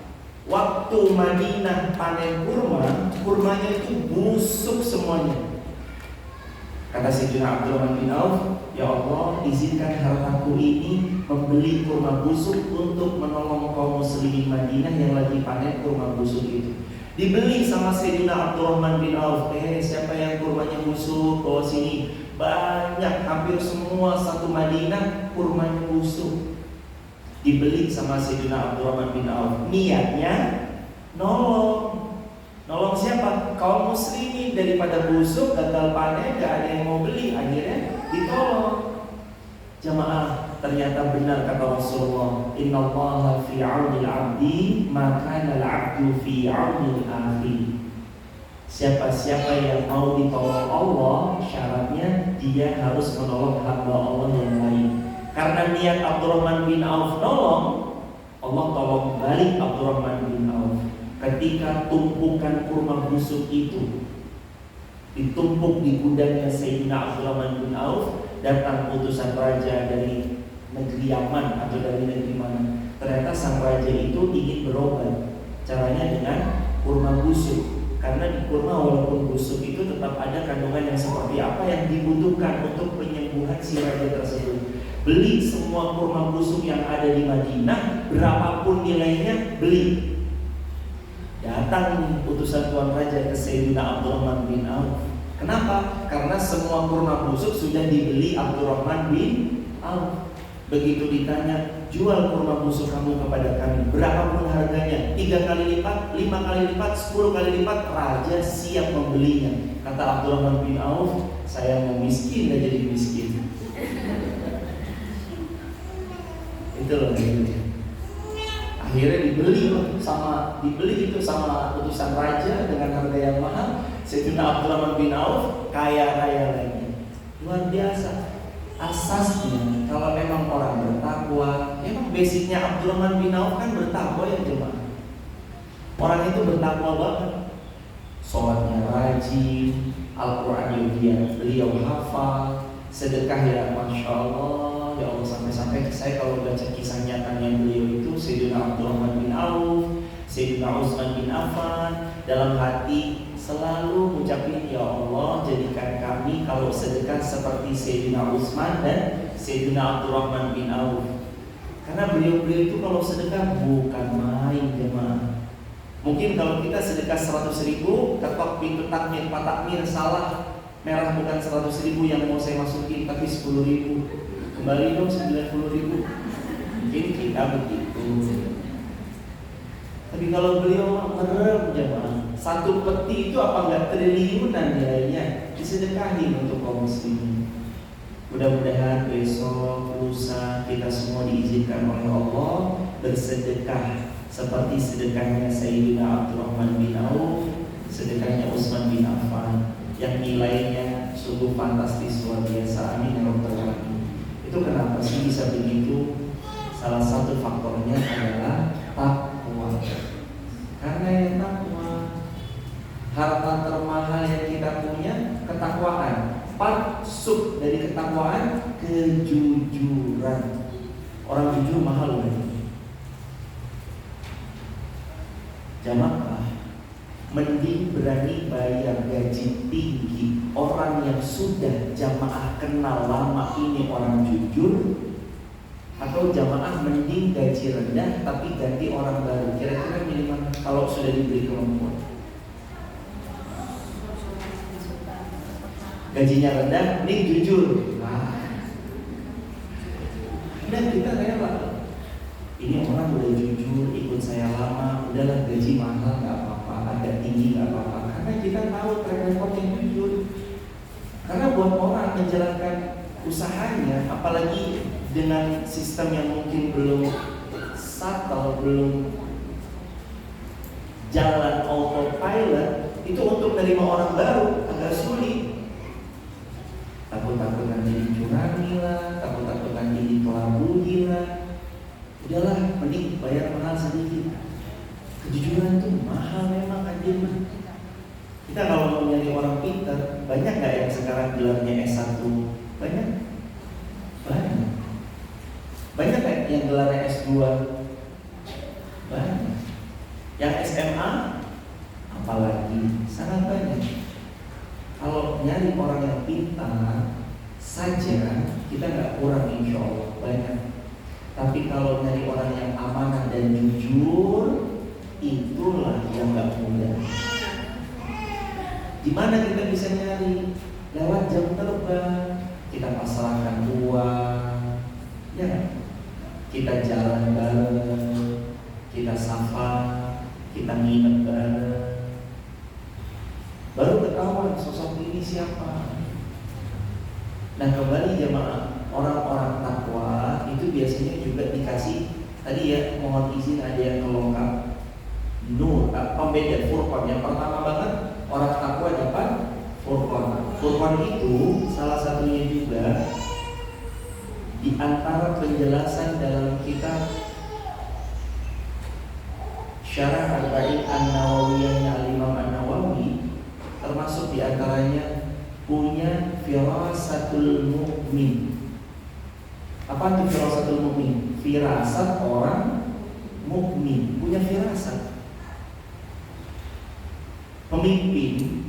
Speaker 1: waktu Madinah panen kurmanya itu busuk semuanya. Kata Sayyidina Abdurrahman bin Auf, ya Allah, izinkan hartaku ini membeli kurma busuk untuk menolong kaum muslimin Madinah yang lagi panen kurma busuk itu. Dibeli sama Sayyidina Abdurrahman bin Auf. Siapa yang kurmanya busuk, bawa sini. Banyak, hampir semua satu Madinah kurmanya busuk. Dibeli sama Sayyidina Abdurrahman bin Auf. Niatnya nolong siapa? Kaum muslimin, daripada busuk, gagal panen, gak ada yang mau beli, akhirnya ditolong. Jamaah, ternyata benar kata Rasulullah, innallaha fi 'aunil 'abdi ma kana al-'abdu fi 'aunil akhi. Siapa-siapa yang mau ditolong Allah, syaratnya dia harus menolong hamba Allah yang lain. Karena niat Abdurrahman bin Auf nolong, Allah tolong balik Abdurrahman bin Auf. Ketika tumpukan kurma busuk itu ditumpuk di gudangnya Sayyidina Abdurrahman bin Auf, datang utusan raja dari negeri Yaman atau dari negeri mana. Ternyata sang raja itu ingin berobat. Caranya dengan kurma busuk. Karena di kurma walaupun busuk itu tetap ada kandungan yang seperti apa yang dibutuhkan untuk penyembuhan si raja tersebut. Beli semua kurma busuk yang ada di Madinah, berapapun nilainya beli. Datang utusan tuan raja ke Sayyidina Abdurrahman bin Auf. Kenapa? Karena semua kurma busuk sudah dibeli Abdurrahman bin Auf. Begitu ditanya, jual kurma busuk kamu kepada kami, berapapun harganya, 3 kali lipat, 5 kali lipat, 10 kali lipat, raja siap membelinya. Kata Abdurrahman bin Auf, saya mau miskin dan jadi miskin. Itu loh. Akhirnya dibeli itu sama utusan raja dengan harga yang mahal. Sayyidina Abdurrahman bin Auf kaya raya lagi. Luar biasa. Asasnya kalau memang orang bertakwa, memang basicnya Abdurrahman bin Auf kan bertakwa ya jemaah. Orang itu bertakwa banget. Sholatnya rajin, Al-Quran beliau hafal, sedekah ya Masya Allah. Ya Allah, sampai-sampai saya kalau baca kisah nyatanya beliau itu, Sayyidina Abdurrahman bin Auf, Sayyidina Utsman bin Affan, dalam hati selalu mengucapkan, ya Allah, jadikan kami kalau sedekah seperti Sayyidina Utsman dan Sayyidina Abdurrahman bin Auf. Karena beliau-beliau itu kalau sedekah bukan main jemaah. Mungkin kalau kita sedekah 100.000, ketok pintu takmir, Pak Takmir salah, merah bukan 100.000 yang mau saya masukin, tapi 10.000. Kembali dong 90.000. Mungkin kita begitu. Tapi kalau beliau merem jemaah, satu peti itu apa enggak triliunan nilainya, disedekahin untuk kaum muslimin. Mudah-mudahan besok, lusa kita semua diizinkan oleh Allah bersedekah seperti sedekahnya Sayyidina Abdurrahman bin Auf, sedekahnya Utsman bin Affan, yang nilainya sungguh fantastis luar biasa. Amin ya rabbal alamin. Itu kenapa sih bisa begitu? Salah satu faktornya adalah takwa. Karena yang takwa, harta termahal yang kita punya ketakwaan. Part sub dari ketakwaan, kejujuran. Orang jujur mahal loh. Jamaah, mending berani bayar gaji tinggi orang yang sudah jamaah kenal lama ini orang jujur, atau jamaah mending gaji rendah tapi ganti orang baru. Kira-kira milih mana kalau sudah diberi kemampuan? Gajinya rendah, mending jujur. Dan kita rela. Ini orang udah jujur, ikut saya lama, udahlah gaji mahal nggak apa-apa, agak tinggi nggak apa-apa. Karena kita tahu track record yang jujur. Karena buat orang menjalankan usahanya, apalagi dengan sistem yang mungkin belum subtle, belum jalan autopilot, itu untuk menerima orang baru agak sulit. Takut-takut nanti dicurangi lah, takut-takut nanti dikelabui lah. Udahlah, mending bayar mahal sedikit. Kejujuran itu mahal memang anjir. Kita kalau mau nyari orang pintar, banyak nggak yang sekarang gelarnya S1? Banyak. Banyak nggak yang gelarnya S2? Banyak. Yang SMA? Apalagi sangat banyak. Kalau nyari orang yang pintar saja, kita nggak kurang, insya Allah banyak. Tapi kalau nyari orang yang amanah dan jujur, itulah yang nggak mudah. Di mana kita bisa nyari? Lewat jam terbang, kita pasrahkan uang, ya, kita jalan bareng, kita sapa, kita nginep bareng. Baru ketahuan sosok ini siapa. Nah, kembali jemaah, orang-orang takwa itu biasanya juga dikasih, tadi ya, mohon izin ada yang kelongkap nur, pembeda furqan. Yang pertama banget, orang takwa dapat furqan. Furqan itu salah satunya juga di antara penjelasan dalam kitab Syarah Arba'in An-Nawawiyahnya Al-Imam An-Nawawi, termasuk di antaranya punya firasatul mu'min. Apa itu firasatul mu'min? Firasat orang mukmin, punya firasat. Pemimpin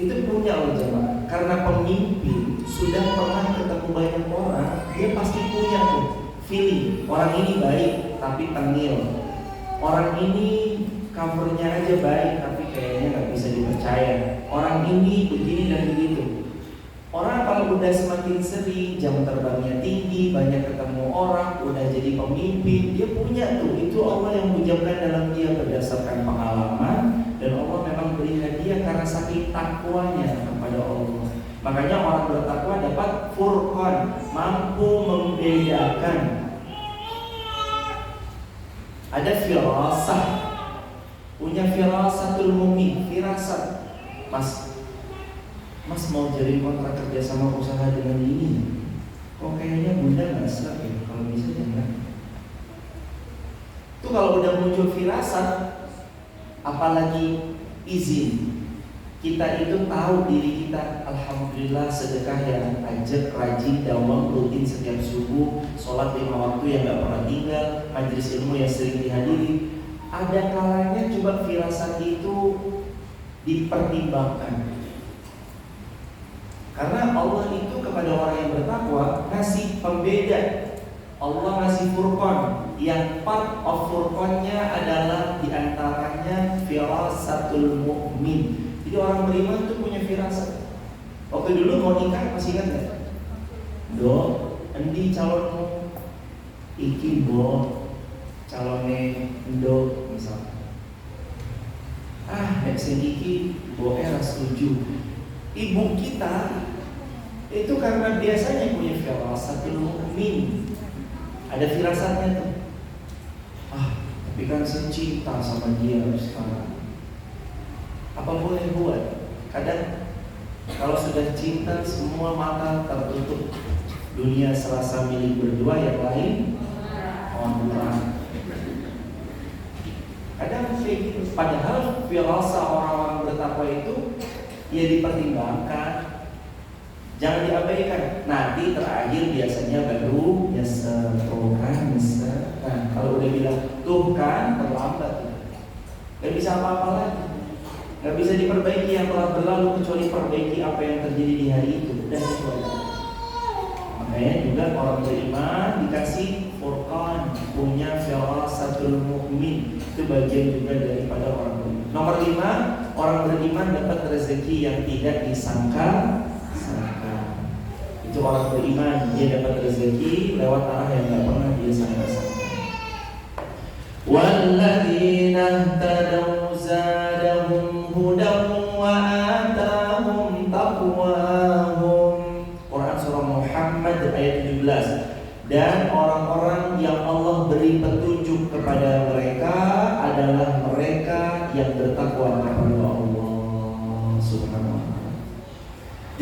Speaker 1: itu punya loh jemaah. Karena pemimpin sudah pernah ketemu banyak orang, dia pasti punya tuh feeling. Orang ini baik tapi tengil. Orang ini covernya aja baik tapi kayaknya nggak bisa dipercaya. Orang ini begini dan begitu. Orang kalau udah semakin sering, jam terbangnya tinggi, banyak ketemu orang, udah jadi pemimpin, dia punya tuh. Itu Allah yang mengucapkan dalam dia berdasarkan pengalaman. Dan Allah memang beri hadiah karena saking takwanya kepada Allah. Makanya orang bertakwa dapat furqan, mampu membedakan. Ada firasah, punya firasatul mu'min, firasat. Mas mau jadi kontrak kerja sama usaha dengan ini, kok kayaknya bunda nggak siap ya? Kalau bisa jangan. Itu kalau udah muncul firasat, apalagi izin. Kita itu tahu diri kita, alhamdulillah sedekah yang ajak, rajin, dawam, rutin setiap subuh, sholat 5 waktu yang nggak pernah tinggal, majelis ilmu yang sering dihadiri. Ada kalanya coba firasat itu dipertimbangkan. Karena Allah itu kepada orang yang bertakwa ngasih pembeda. Allah ngasih furqan. Yang part of furqannya adalah diantaranya firasatul mu'min. Jadi orang beriman itu punya firasat. Waktu dulu mau nikah masih ingat nggak? Endi calonmu? Iki calonnya endo misalnya. Nek sing iki era setuju. Ibu kita itu karena biasanya punya firasatul mu'min. Ada firasatnya tuh. Tapi kan saya cinta sama dia sekarang. Apa boleh buat? Kadang kalau sudah cinta semua mata tertutup. Dunia serasa milik berdua, yang lain orang. Kadang kayak gitu. Padahal firasat orang-orang bertakwa itu ya dipertimbangkan, jangan diabaikan. Nanti terakhir biasanya baru nyesel. Nah kalau udah bilang tuh kan terlambat. Gak bisa apa-apa lagi. Gak bisa diperbaiki yang telah berlalu kecuali perbaiki apa yang terjadi di hari itu. Dan itu aja. Makanya juga orang beriman dikasih Furqan, punya firasatul mu'min. Itu bagian juga daripada orang beriman. Nomor 5, orang beriman dapat rezeki yang tidak disangka-sangka. Itu orang beriman, dia dapat rezeki lewat arah yang tidak pernah dia sangka-sangka. Walladzina ihtadaw zadahum hudan wa atahum taqwahum. Quran surah Muhammad ayat 17. Dan orang-orang yang Allah beri petunjuk kepada mereka adalah mereka yang bertakwa kepada Allah Subhanahu wa ta'ala.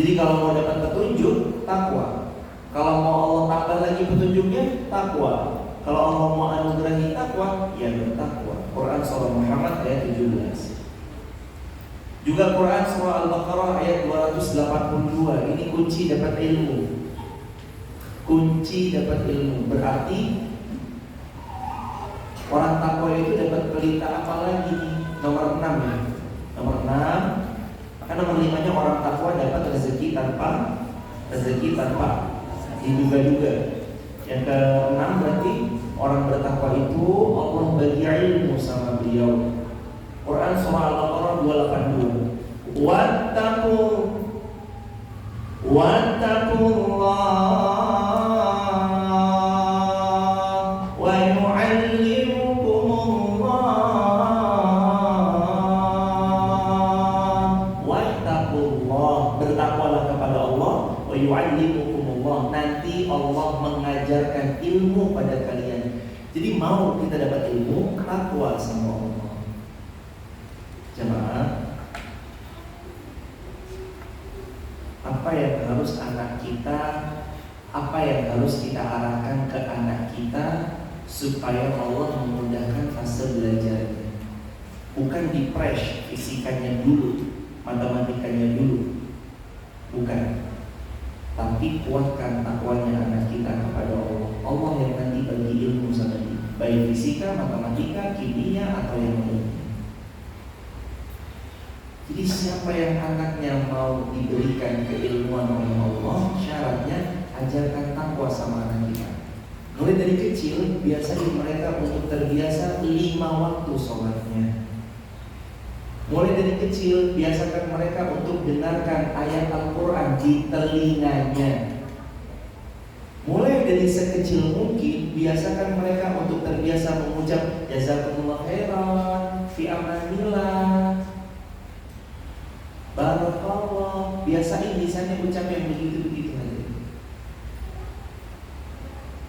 Speaker 1: Jadi kalau mau dapat petunjuk, takwa. Kalau mau Allah tambah lagi petunjuknya, takwa. Kalau Allah mau anugerahi takwa, ya bertakwa. Quran surah Muhammad ayat 17. Juga Quran surah Al-Baqarah ayat 282. Ini kunci dapat ilmu. Kunci dapat ilmu. Berarti orang takwa itu dapat pelita apa lagi? Nomor 6 ya. Nomor 6. Maka nomor 5-nya orang takwa dapat rezeki tanpa diduga-duga. Yang ke-6 berarti orang bertakwa itu Allah bagi ilmu sama beliau. Quran surah Al-Baqarah 282. Wattaqullah wa yu'allimukumullah. Wattaqullah, bertakwalah kepada Allah. Wa yu'allimukumullah, nanti Allah mengajarkan ilmu pada kalian. Jadi mau kita dapat ilmu, takwa sama Allah. Jemaah, apa yang harus kita arahkan ke anak kita supaya Allah memudahkan fase belajarnya. Bukan di-fresh fisikanya dulu, matematikanya dulu, bukan. Tapi kuatkan takwanya anak kita kepada Allah. Allah yang nanti bagi ilmu sama dia, baik fisika, matematika, kimia atau yang lainnya. Jadi siapa yang anaknya mau diberikan keilmuan oleh Allah, syaratnya ajarkan takwa sama anak kita. Mulai dari kecil, biasanya mereka untuk terbiasa 5 waktu sholatnya. Mulai dari kecil, biasakan mereka untuk dengarkan ayat Al-Quran di telinganya. Mulai dari sekecil mungkin, biasakan mereka untuk terbiasa mengucap jazakumullah khairan, fi amanillah, barakallah. Biasain lisannya ucap yang begitu-begitu aja.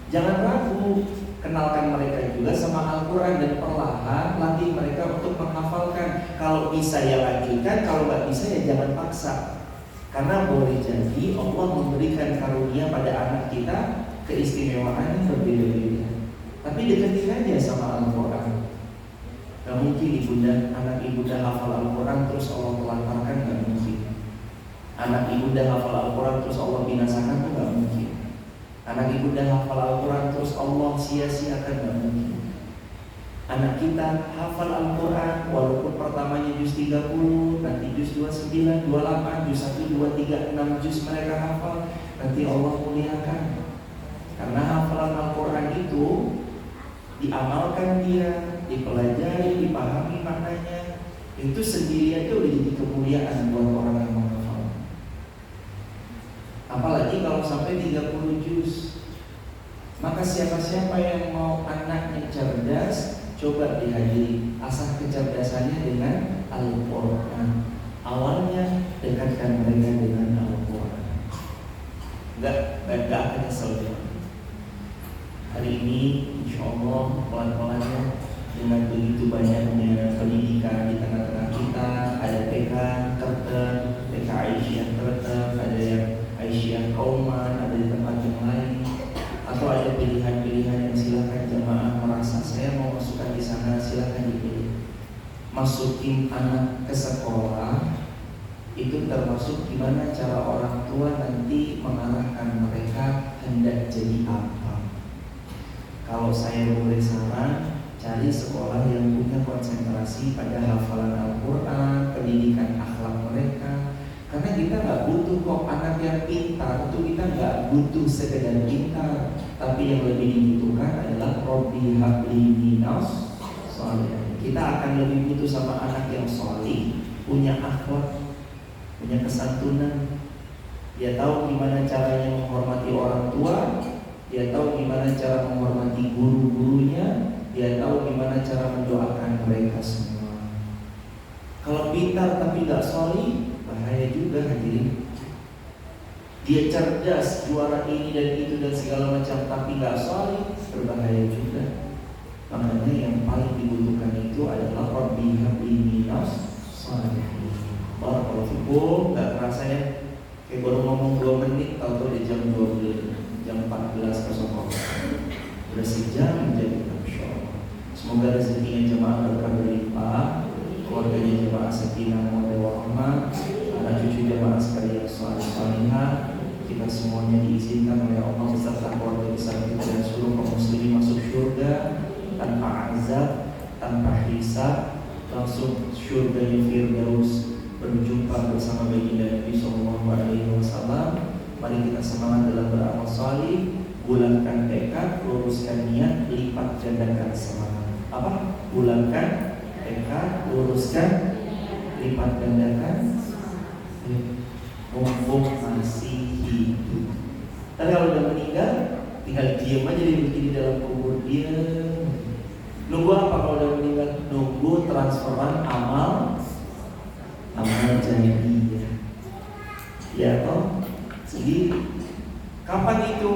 Speaker 1: Jangan ragu, kenalkan mereka juga sama Al-Quran dan perlahan latih mereka untuk menghafalkan. Kalau bisa ya lanjutkan, kalau nggak bisa ya jangan paksa. Karena boleh jadi Allah memberikan karunia pada anak kita keistimewaan yang berbeda-beda. Tapi deketin aja sama Al-Quran. Gak mungkin anak ibunda hafal Al-Quran terus Allah telantarkan, gak mungkin. Anak ibunda hafal Al-Quran terus Allah binasakan, itu gak mungkin. Anak ibunda hafal Al-Quran terus Allah sia-siakan, gak mungkin. Anak kita hafal Al-Quran walaupun pertamanya juz 30, nanti juz 29, 28, juz 1, 2, 3, 6 juz mereka hafal, nanti Allah muliakan. Karena hafalan Al-Quran itu diamalkan dia, dipelajari, dipahami maknanya, itu sendiri aja udah jadi kemuliaan buat orang yang menghafal. Apalagi kalau sampai 30 juz. Maka siapa-siapa yang mau anaknya cerdas, coba dihadiri, asah kecerdasannya dengan Al-Quran. Awalnya dekatkan mereka dengan Al-Quran. Gak akan nyesel. Hari ini insya Allah pelan-pelannya dengan begitu banyaknya pendidikan di tengah-tengah kita, ada TK Kerten, TK Aisyah Kerten, ada yang Aisyah Kauman, ada di tempat yang lain, atau ada pilihan-pilihan yang silakan jemaah merasa saya mau masukkan di sana, silakan dipilih. Masukin anak ke sekolah itu termasuk gimana cara orang tua nanti mengarahkan mereka hendak jadi apa. Kalau saya boleh saran, Cari sekolah yang punya konsentrasi pada hafalan Al-Quran, pendidikan akhlak mereka. Karena kita nggak butuh kok anak yang pintar, itu kita nggak butuh sekedar pintar, tapi yang lebih dibutuhkan adalah Robbi habli minas sholihin. Kita akan lebih butuh sama anak yang sholih, punya akhlak, punya kesantunan. Dia tahu gimana caranya menghormati orang tua, dia tahu gimana cara menghormati guru-gurunya, dia tahu gimana cara mendoakan mereka semua. Kalau pintar tapi gak sholih, bahaya juga hadirin. Dia cerdas, juara ini dan itu dan segala macam, tapi gak sholih, berbahaya juga. Makanya yang paling dibutuhkan itu adalah Rabbi habli minas sholihin. Barakallahu fikum. Gak kerasa ya, kayak baru ngomong 2 menit, tahu di jam 12, jam 14.00. Udah sejam menjadi. Semoga rezekinya jemaah berkah berlimpah, keluarganya jemaah sakinah mawaddah warahmah, anak cucu jemaah sekalian saleh salihah. Kita semuanya diizinkan oleh Allah beserta keluarga besar kita dan seluruh kaum muslimin masuk surga tanpa azab, tanpa hisab, langsung surganya Firdaus, berjumpa bersama baginda Nabi sallallahu alaihi wasallam. Mari kita semangat dalam beramal salih, bulatkan tekad, luruskan niat, lipat gandakan semangat. Apa? Bulatkan tekad, luruskan, lipat gandakan. Mumpung masih hidup. Tapi kalau udah meninggal, tinggal diam aja di dalam kubur dia. Nunggu apa kalau udah meninggal? Nunggu transferan amal jahiliyah. Ya toh? Jadi kapan itu?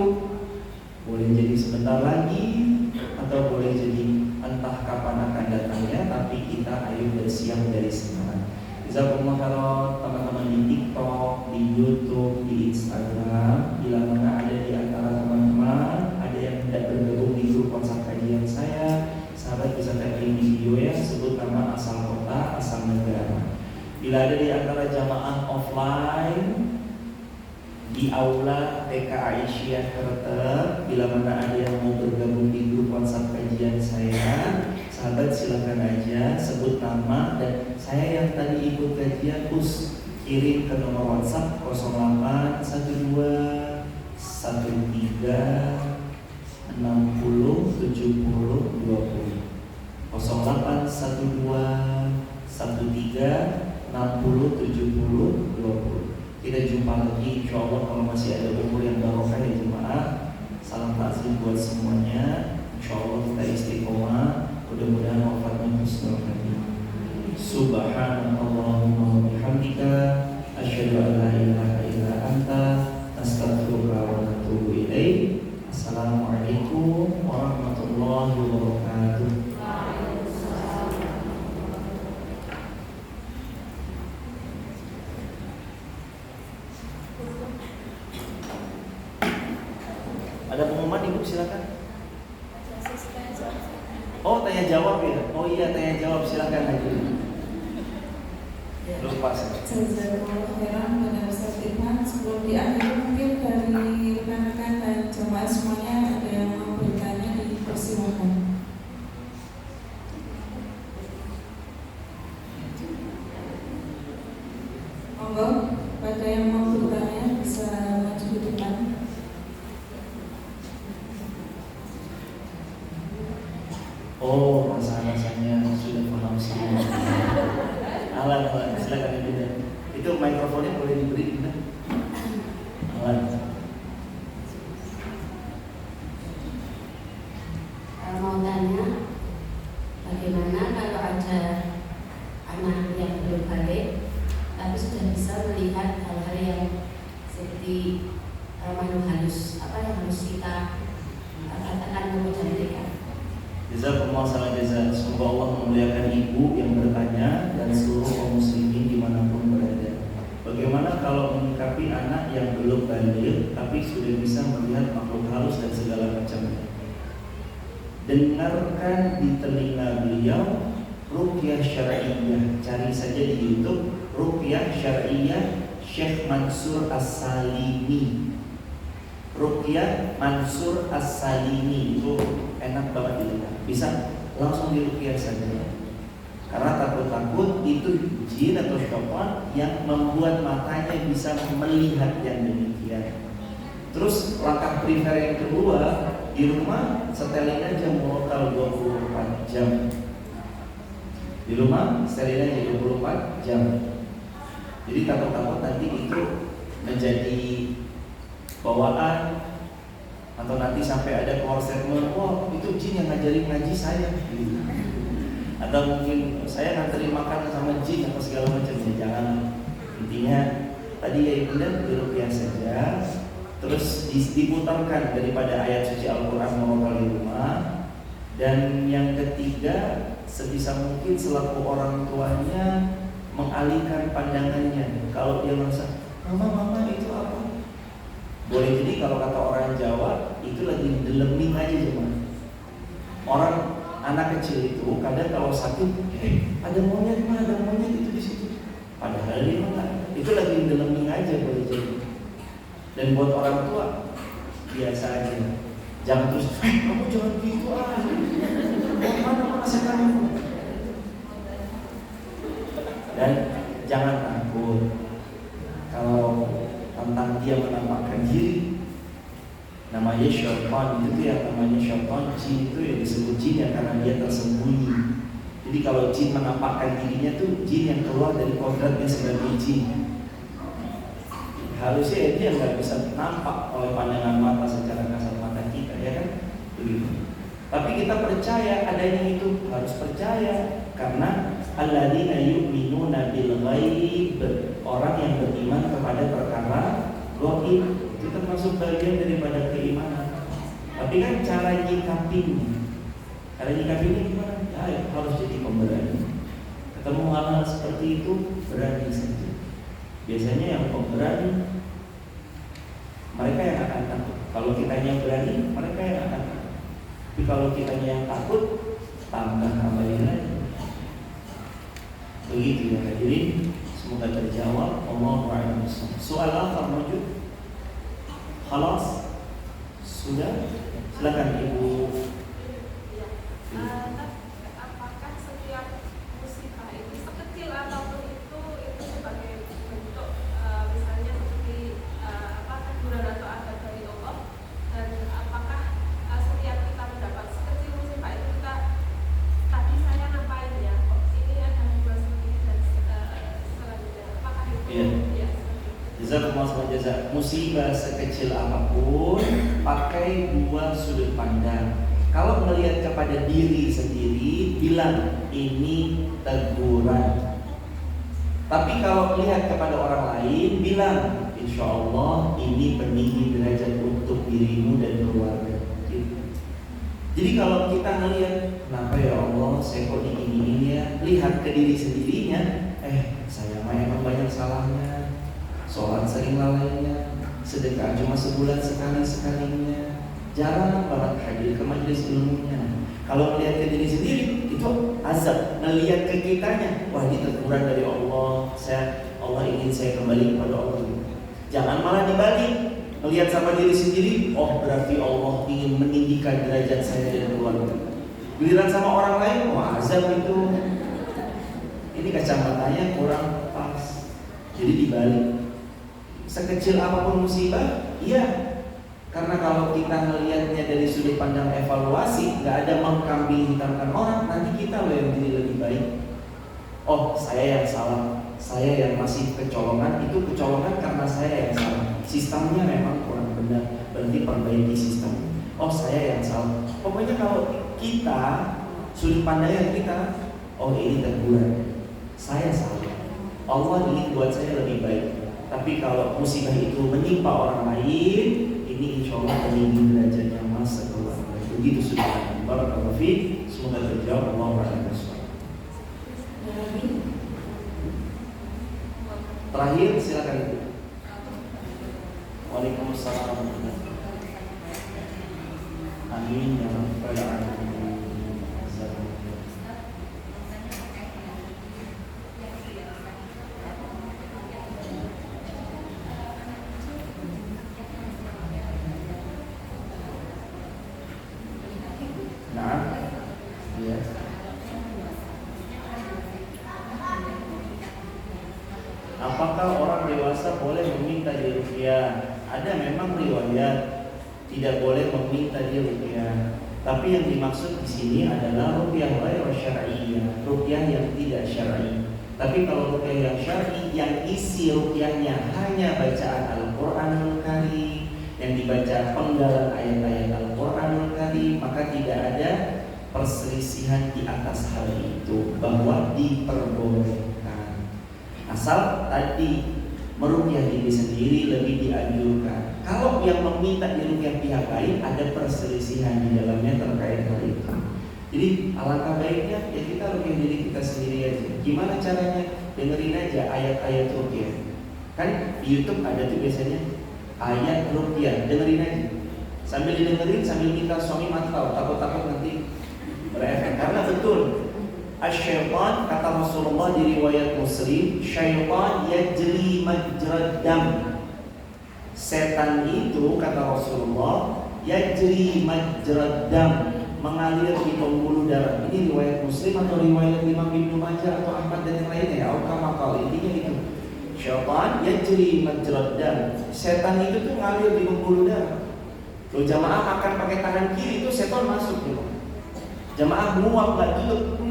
Speaker 1: Boleh jadi sebentar lagi atau boleh jadi entah kapan akan datangnya, tapi kita ayo bersiap dari sekarang. Jazakumullah khairan teman-teman di TikTok, di YouTube, di Instagram. Bila mana ada di antara teman-teman ada yang tidak bergabung di grup WhatsApp kajian saya, sahabat bisa tapping video ya, sebut nama, asal kota, asal negara. Bila ada di antara jamaah offline di aula TK Aisyah Kerter, bila mana ada yang mau bergabung di grup WhatsApp kajian saya, sahabat silakan aja sebut nama, dan saya yang tadi ikut kajian kirim ke nomor WhatsApp 0812 13 60 70 20 0812 13 60 70 20. Kita jumpa lagi insyaallah kalau masih ada umur yang barokah ya jemaah. Salam takzim buat semuanya. Insyaallah kita istiqomah. Mudah-mudahan wafatnya husnul khatimah. Subhanallahumma wa bihamdika asyhadu an la ilaha illa anta astaghfiruka wa atubu ilaik. Assalamualaikum warahmatullahi wabarakatuh. Ada pengumuman Ibu, silakan. Oh, tanya jawab ya. Oh iya, tanya jawab, silakan aja. Lupa saya.
Speaker 2: Jazakallahu khairan pada Ustaz Irfan. Sebelum diakhiri mungkin dari rekan-rekan dan jemaah semuanya ada yang mau bertanya, dipersilakan. Monggo, pada yang mau bertanya bisa maju ke depan.
Speaker 1: Oh, rasa-rasanya sudah paham semua. Alan, silakan Ibu. Itu mikrofonnya boleh diberi, benar? Alan.
Speaker 3: Mau tanya, bagaimana kalau ada anak yang belum balik tapi sudah bisa melihat hal-hal yang seperti makhluk halus, apa yang harus kita katakan kepada mereka?
Speaker 1: Jazakumullah khairan jazaa. Semoga Allah memuliakan Ibu yang bertanya dan seluruh kaum muslimin dimanapun berada. Bagaimana kalau menyikapi anak yang belum balik tapi sudah bisa melihat makhluk halus dan segala macamnya? Dengarkan di telinga beliau ruqyah syar'iyyah. Cari saja di YouTube ruqyah syar'iyyah Syekh Mansur As-Salimi. Ruqyah Mansur As-Salimi itu enak banget didengar. Bisa langsung diruqyah saja. Karena takut-takut itu jin atau syaitan yang membuat matanya bisa melihat yang demikian. Terus langkah prefer yang kedua, di rumah setelin aja murotal 24 jam. Di rumah setelin aja 24 jam. Jadi takut-takut nanti itu menjadi bawaan, atau nanti sampai ada keluar statement, wah itu jin yang ngajarin ngaji saya gitu. Atau mungkin saya nganterin makan sama jin atau segala macam. Ya jangan. Intinya tadi ya ibunda diruqyah saja. Terus diputarkan daripada ayat suci Al-Quran murotal di rumah. Dan yang ketiga, sebisa mungkin selaku orang tuanya mengalihkan pandangannya. Kalau dia merasa mama itu apa, boleh jadi kalau kata orang Jawa itu lagi deleming aja cuma. Orang anak kecil itu kadang kalau sakit, ada monyet mah, ada monyet itu di situ. Padahal dia enggak, itu lagi deleming aja boleh jadi. Dan buat orang tua biasa aja. Jangan terus, kamu jangan gitu mana setan kamu. Dan jangan takut kalau tentang dia menampakkan diri. Namanya syaitan itu ya, namanya syaitan jin itu yang disebut jin ya karena dia tersembunyi. Jadi kalau jin menampakkan dirinya tuh jin yang keluar dari kodratnya sebagai jin. Harusnya dia nggak bisa nampak oleh pandangan mata secara kasat mata kita, ya kan? Begitu. Tapi kita percaya adanya itu, harus percaya karena alladzina yu'minuna bil ghaib, orang yang beriman kepada perkara gaib. Itu termasuk bagian daripada keimanan. Tapi kan cara nyikapinya gimana? Ya, harus jadi pemberani. Ketemu hal-hal seperti itu berani saja. Biasanya yang pemberani mereka yang akan takut. Kalau kitanya berani, mereka yang akan takut. Tapi kalau kitanya yang takut, tambah kembali lagi. Begitu ya hadirin. Semoga terjawab. Allahu a'lam. Soal apa mawjud? Khalas? Sudah? Silakan Ibu.
Speaker 4: Apakah setiap musibah itu sekecil apapun itu sebagai bentuk misalnya seperti teguran atau adab dari Allah, dan apakah setiap kita mendapat sekecil musibah itu kita tadi saya ngapain ya kok ini ada hubungan seperti ini dan selanjutnya apakah itu ya
Speaker 1: Jazakumullah khairan. Musibah sekecil apapun pakai dua sudut pandang. Kalau melihat kepada diri sendiri, bilang ini teguran. Tapi kalau melihat kepada orang lain, bilang insya Allah ini peninggi derajat untuk dirimu dan keluarga. Jadi kalau kita melihat, kenapa ya Allah saya kok digini-gini ya, lihat ke diri sendirinya, saya mah emang banyak salahnya, sholat sering lalainya, sedekah cuma sebulan sekali-sekalinya, jarang banget hadir ke majelis ilmunya. Kalau melihat ke diri sendiri itu azab, melihat ke kitanya, wah ini teguran dari Allah, Allah ingin saya kembali kepada Allah. Jangan malah dibalik, melihat sama diri sendiri, oh berarti Allah ingin meninggikan derajat saya dan keluarga. Giliran sama orang lain, wah azab itu. Ini kacamatanya kurang pas. Jadi dibalik. Sekecil apapun musibah, iya. Karena kalau kita melihatnya dari sudut pandang evaluasi, nggak ada mengkambing hitamkan orang, nanti kita loh yang jadi lebih baik. Oh, saya yang salah, saya yang masih kecolongan, itu kecolongan karena saya yang salah. Sistemnya memang kurang benar, berarti perbaiki sistem. Oh, saya yang salah. Pokoknya kalau kita sudut pandangnya kita, oh ini teguran, saya salah. Allah ingin buat saya lebih baik. Tapi kalau musibah itu menimpa orang lain, ini insya Allah meninggi derajatnya masa keluarga. Begitu sudah. Barakallahu fiik. Semoga terjawab. Allahu a'lam bishawab. Terakhir silakan Ibu. Waalaikumsalam warahmatullahi wabarakatuh. Amin ya rabbal alamin. Nah, ya. ruqyah. Ada memang riwayat tidak boleh meminta dia ruqyah. Tapi yang dimaksud di sini adalah ruqyah ghairu syar'iyyah, ruqyah yang tidak syar'i. Tapi kalau ruqyah yang syar'i, yang isi ruqyahnya hanya bacaan Al-Qur'anul Karim, yang dibaca penggalan ayat-ayat Al-Qur'anul Karim, maka tidak ada perselisihan di atas hal itu bahwa diperbolehkan. Asal tadi meruqyah diri sendiri lebih dianjurkan. Kalau yang meminta diruqyah pihak lain, ada perselisihan di dalamnya terkait hal itu. Jadi alangkah baiknya ya kita ruqyah diri kita sendiri aja. Gimana caranya? Dengerin aja ayat-ayat ruqyah. Kan di YouTube ada tuh biasanya ayat ruqyah, dengerin aja. Sambil didengerin, sambil kita suami mantau, takut-takut nanti berefek. Karena betul asy-syaitan, kata Rasulullah di riwayat Muslim, syaitan yajri majrad dam. Setan itu, kata Rasulullah, yajri majrad dam, mengalir di pembuluh darah. Ini riwayat Muslim atau riwayat Imam Ibnu Majah atau Ahmad dan yang lainnya ya, al-kamakal. Intinya itu, syaitan yajri majrad dam. Setan itu tuh ngalir di pembuluh darah. Lo jamaah makan pakai tangan kiri itu setan masuk gitu. Jamaah muap nggak tutup,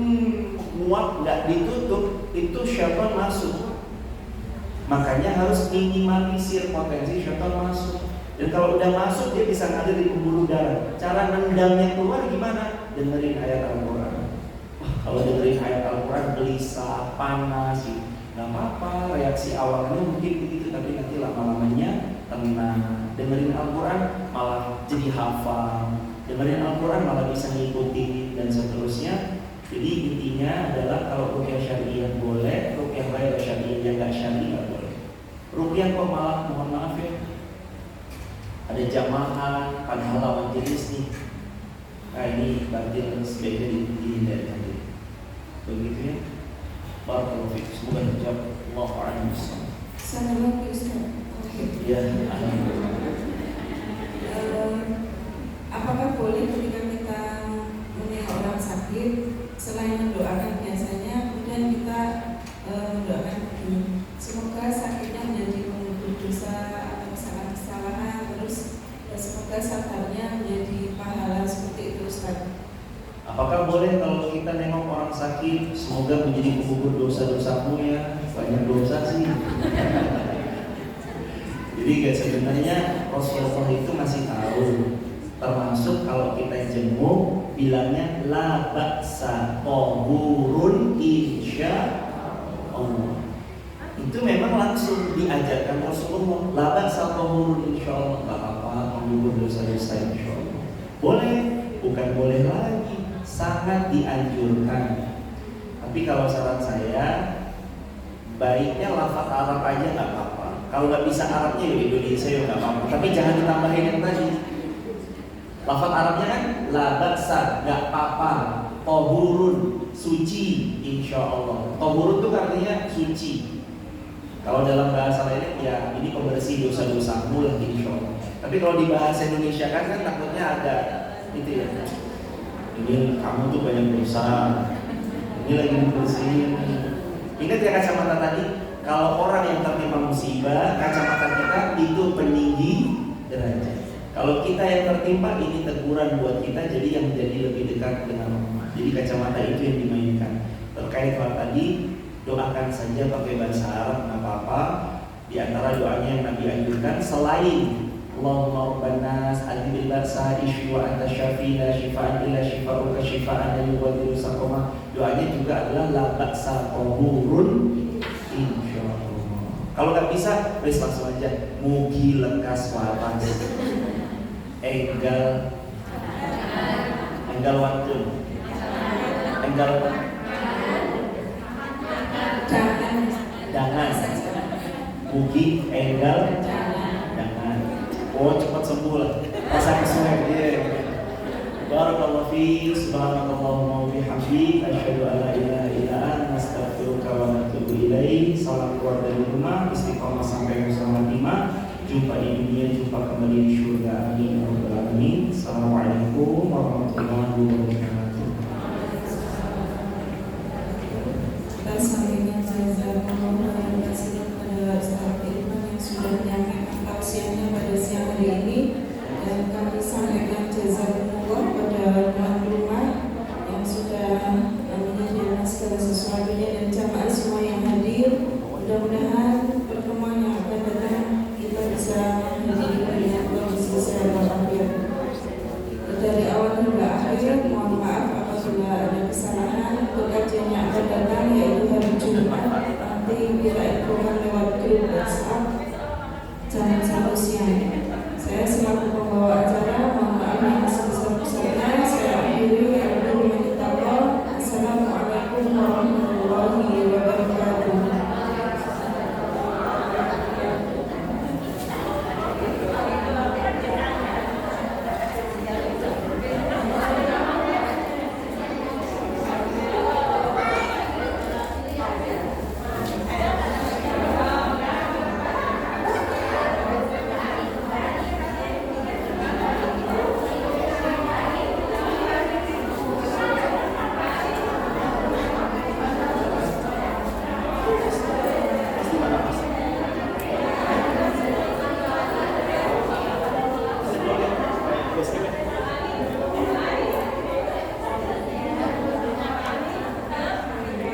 Speaker 1: muap nggak ditutup, itu syaitan masuk. Makanya harus minimalisir potensi syaitan masuk. Dan kalau udah masuk dia bisa ngalir di pembuluh darah. Cara nendangnya keluar gimana? Dengerin ayat Al-Quran. Kalau dengerin ayat Al-Quran gelisah, panas, nggak apa-apa. Reaksi awalnya mungkin begitu, tapi nanti lama-lamanya tenang. Dengerin Al-Quran malah jadi hafal. Dengerin Al-Quran malah bisa ngikutin dan seterusnya. Jadi intinya adalah kalau ruqyah syariah boleh, ruqyah ghairu syariah yang nggak syariah nggak boleh. Ruqyah kok malah mohon maaf ya, ada jamaah padahal lawan jenis nih. Nah ini berarti sebaiknya dihindari nanti. Begitu ya. Barakallahu fiik. Semoga terjawab. Allahu a'lam bishawab.
Speaker 2: Assalamualaikum Ustaz.
Speaker 1: Ya, alhamdulillah.
Speaker 2: Apakah boleh ketika kita melihat orang sakit, selain mendoakan biasanya, kemudian kita mendoakan begini, semoga sakitnya menjadi pengubur dosa atau kesalahan, terus semoga sabarnya menjadi pahala, seperti itu Ustaz.
Speaker 1: Apakah boleh kalau kita nengok orang sakit, semoga menjadi pengubur dosa-dosamu ya? Banyak dosa sih. Jadi guys, sebenarnya Rasulullah itu masih tahu. Termasuk kalau kita jenguk bilangnya la ba'sa tahurun insya Allah. Itu memang langsung diajarkan Rasulullah. La ba'sa tahurun insya Allah, gak apa-apa mengubur dosa-dosa insya Allah. Boleh, bukan boleh lagi, sangat dianjurkan. Tapi kalau saran saya, baiknya lafaz Arab aja gak apa-apa. Kalau gak bisa Arabnya ya Indonesia ya gak apa-apa. Tapi jangan ditambahin yang tadi. Lafaz Arabnya kan la ba'sa, gak apa-apa. Tahurun, suci insya Allah. Tahurun itu artinya suci. Kalau dalam bahasa lainnya ya ini pembersih dosa-dosamu lah insya Allah. Tapi kalau di bahasa Indonesia kan takutnya ada itu ya. Ini kamu tuh banyak dosa. Ini lagi membersihin. Ingat ya kacamata tadi? Kalau orang yang tertimpa musibah, kacamata kita itu peninggi derajat. Kalau kita yang tertimpa, ini teguran buat kita, jadi yang menjadi lebih dekat dengan Allah. Jadi kacamata itu yang dimainkan. Terkait hal tadi, doakan saja pakai bahasa Arab, nggak apa-apa. Di antara doanya yang Nabi anjurkan selain Allahumma rabban nas adhibil ba'sa ishfi wa anta syafi la shifaan illa shifauka shifaan la yughadiru saqama. Doanya juga adalah la ba'sa tahurun insyaallah. Kalau nggak bisa, wis langsung aja mugi lekas waras. Enggal waktu. Enggal jangan. Mugi enggal jangan. Oh cepat sembuh lah. Rasa kesuwen dia. Barakallahu fiik. Subhanakallahumma wa bihamdik asyhadu an la ilaha illa anta astaghfiruka wa atubu ilaik. Salam keluarga di rumah, istiqomah sampai bersama timah. Jumpa di dunia, jumpa kembali di surga. Amin ya rabbal alamin. Assalamualaikum warahmatullahi wabarakatuh.
Speaker 2: Kita sampaikan jazakumullah khairan kepada Ustaz Irfan yang sudah menyampaikan tausiah kesalahan untuk kajian yang akan datang yaitu hari Jumat nanti kira-kira lewat grup WhatsApp jam 1 siang.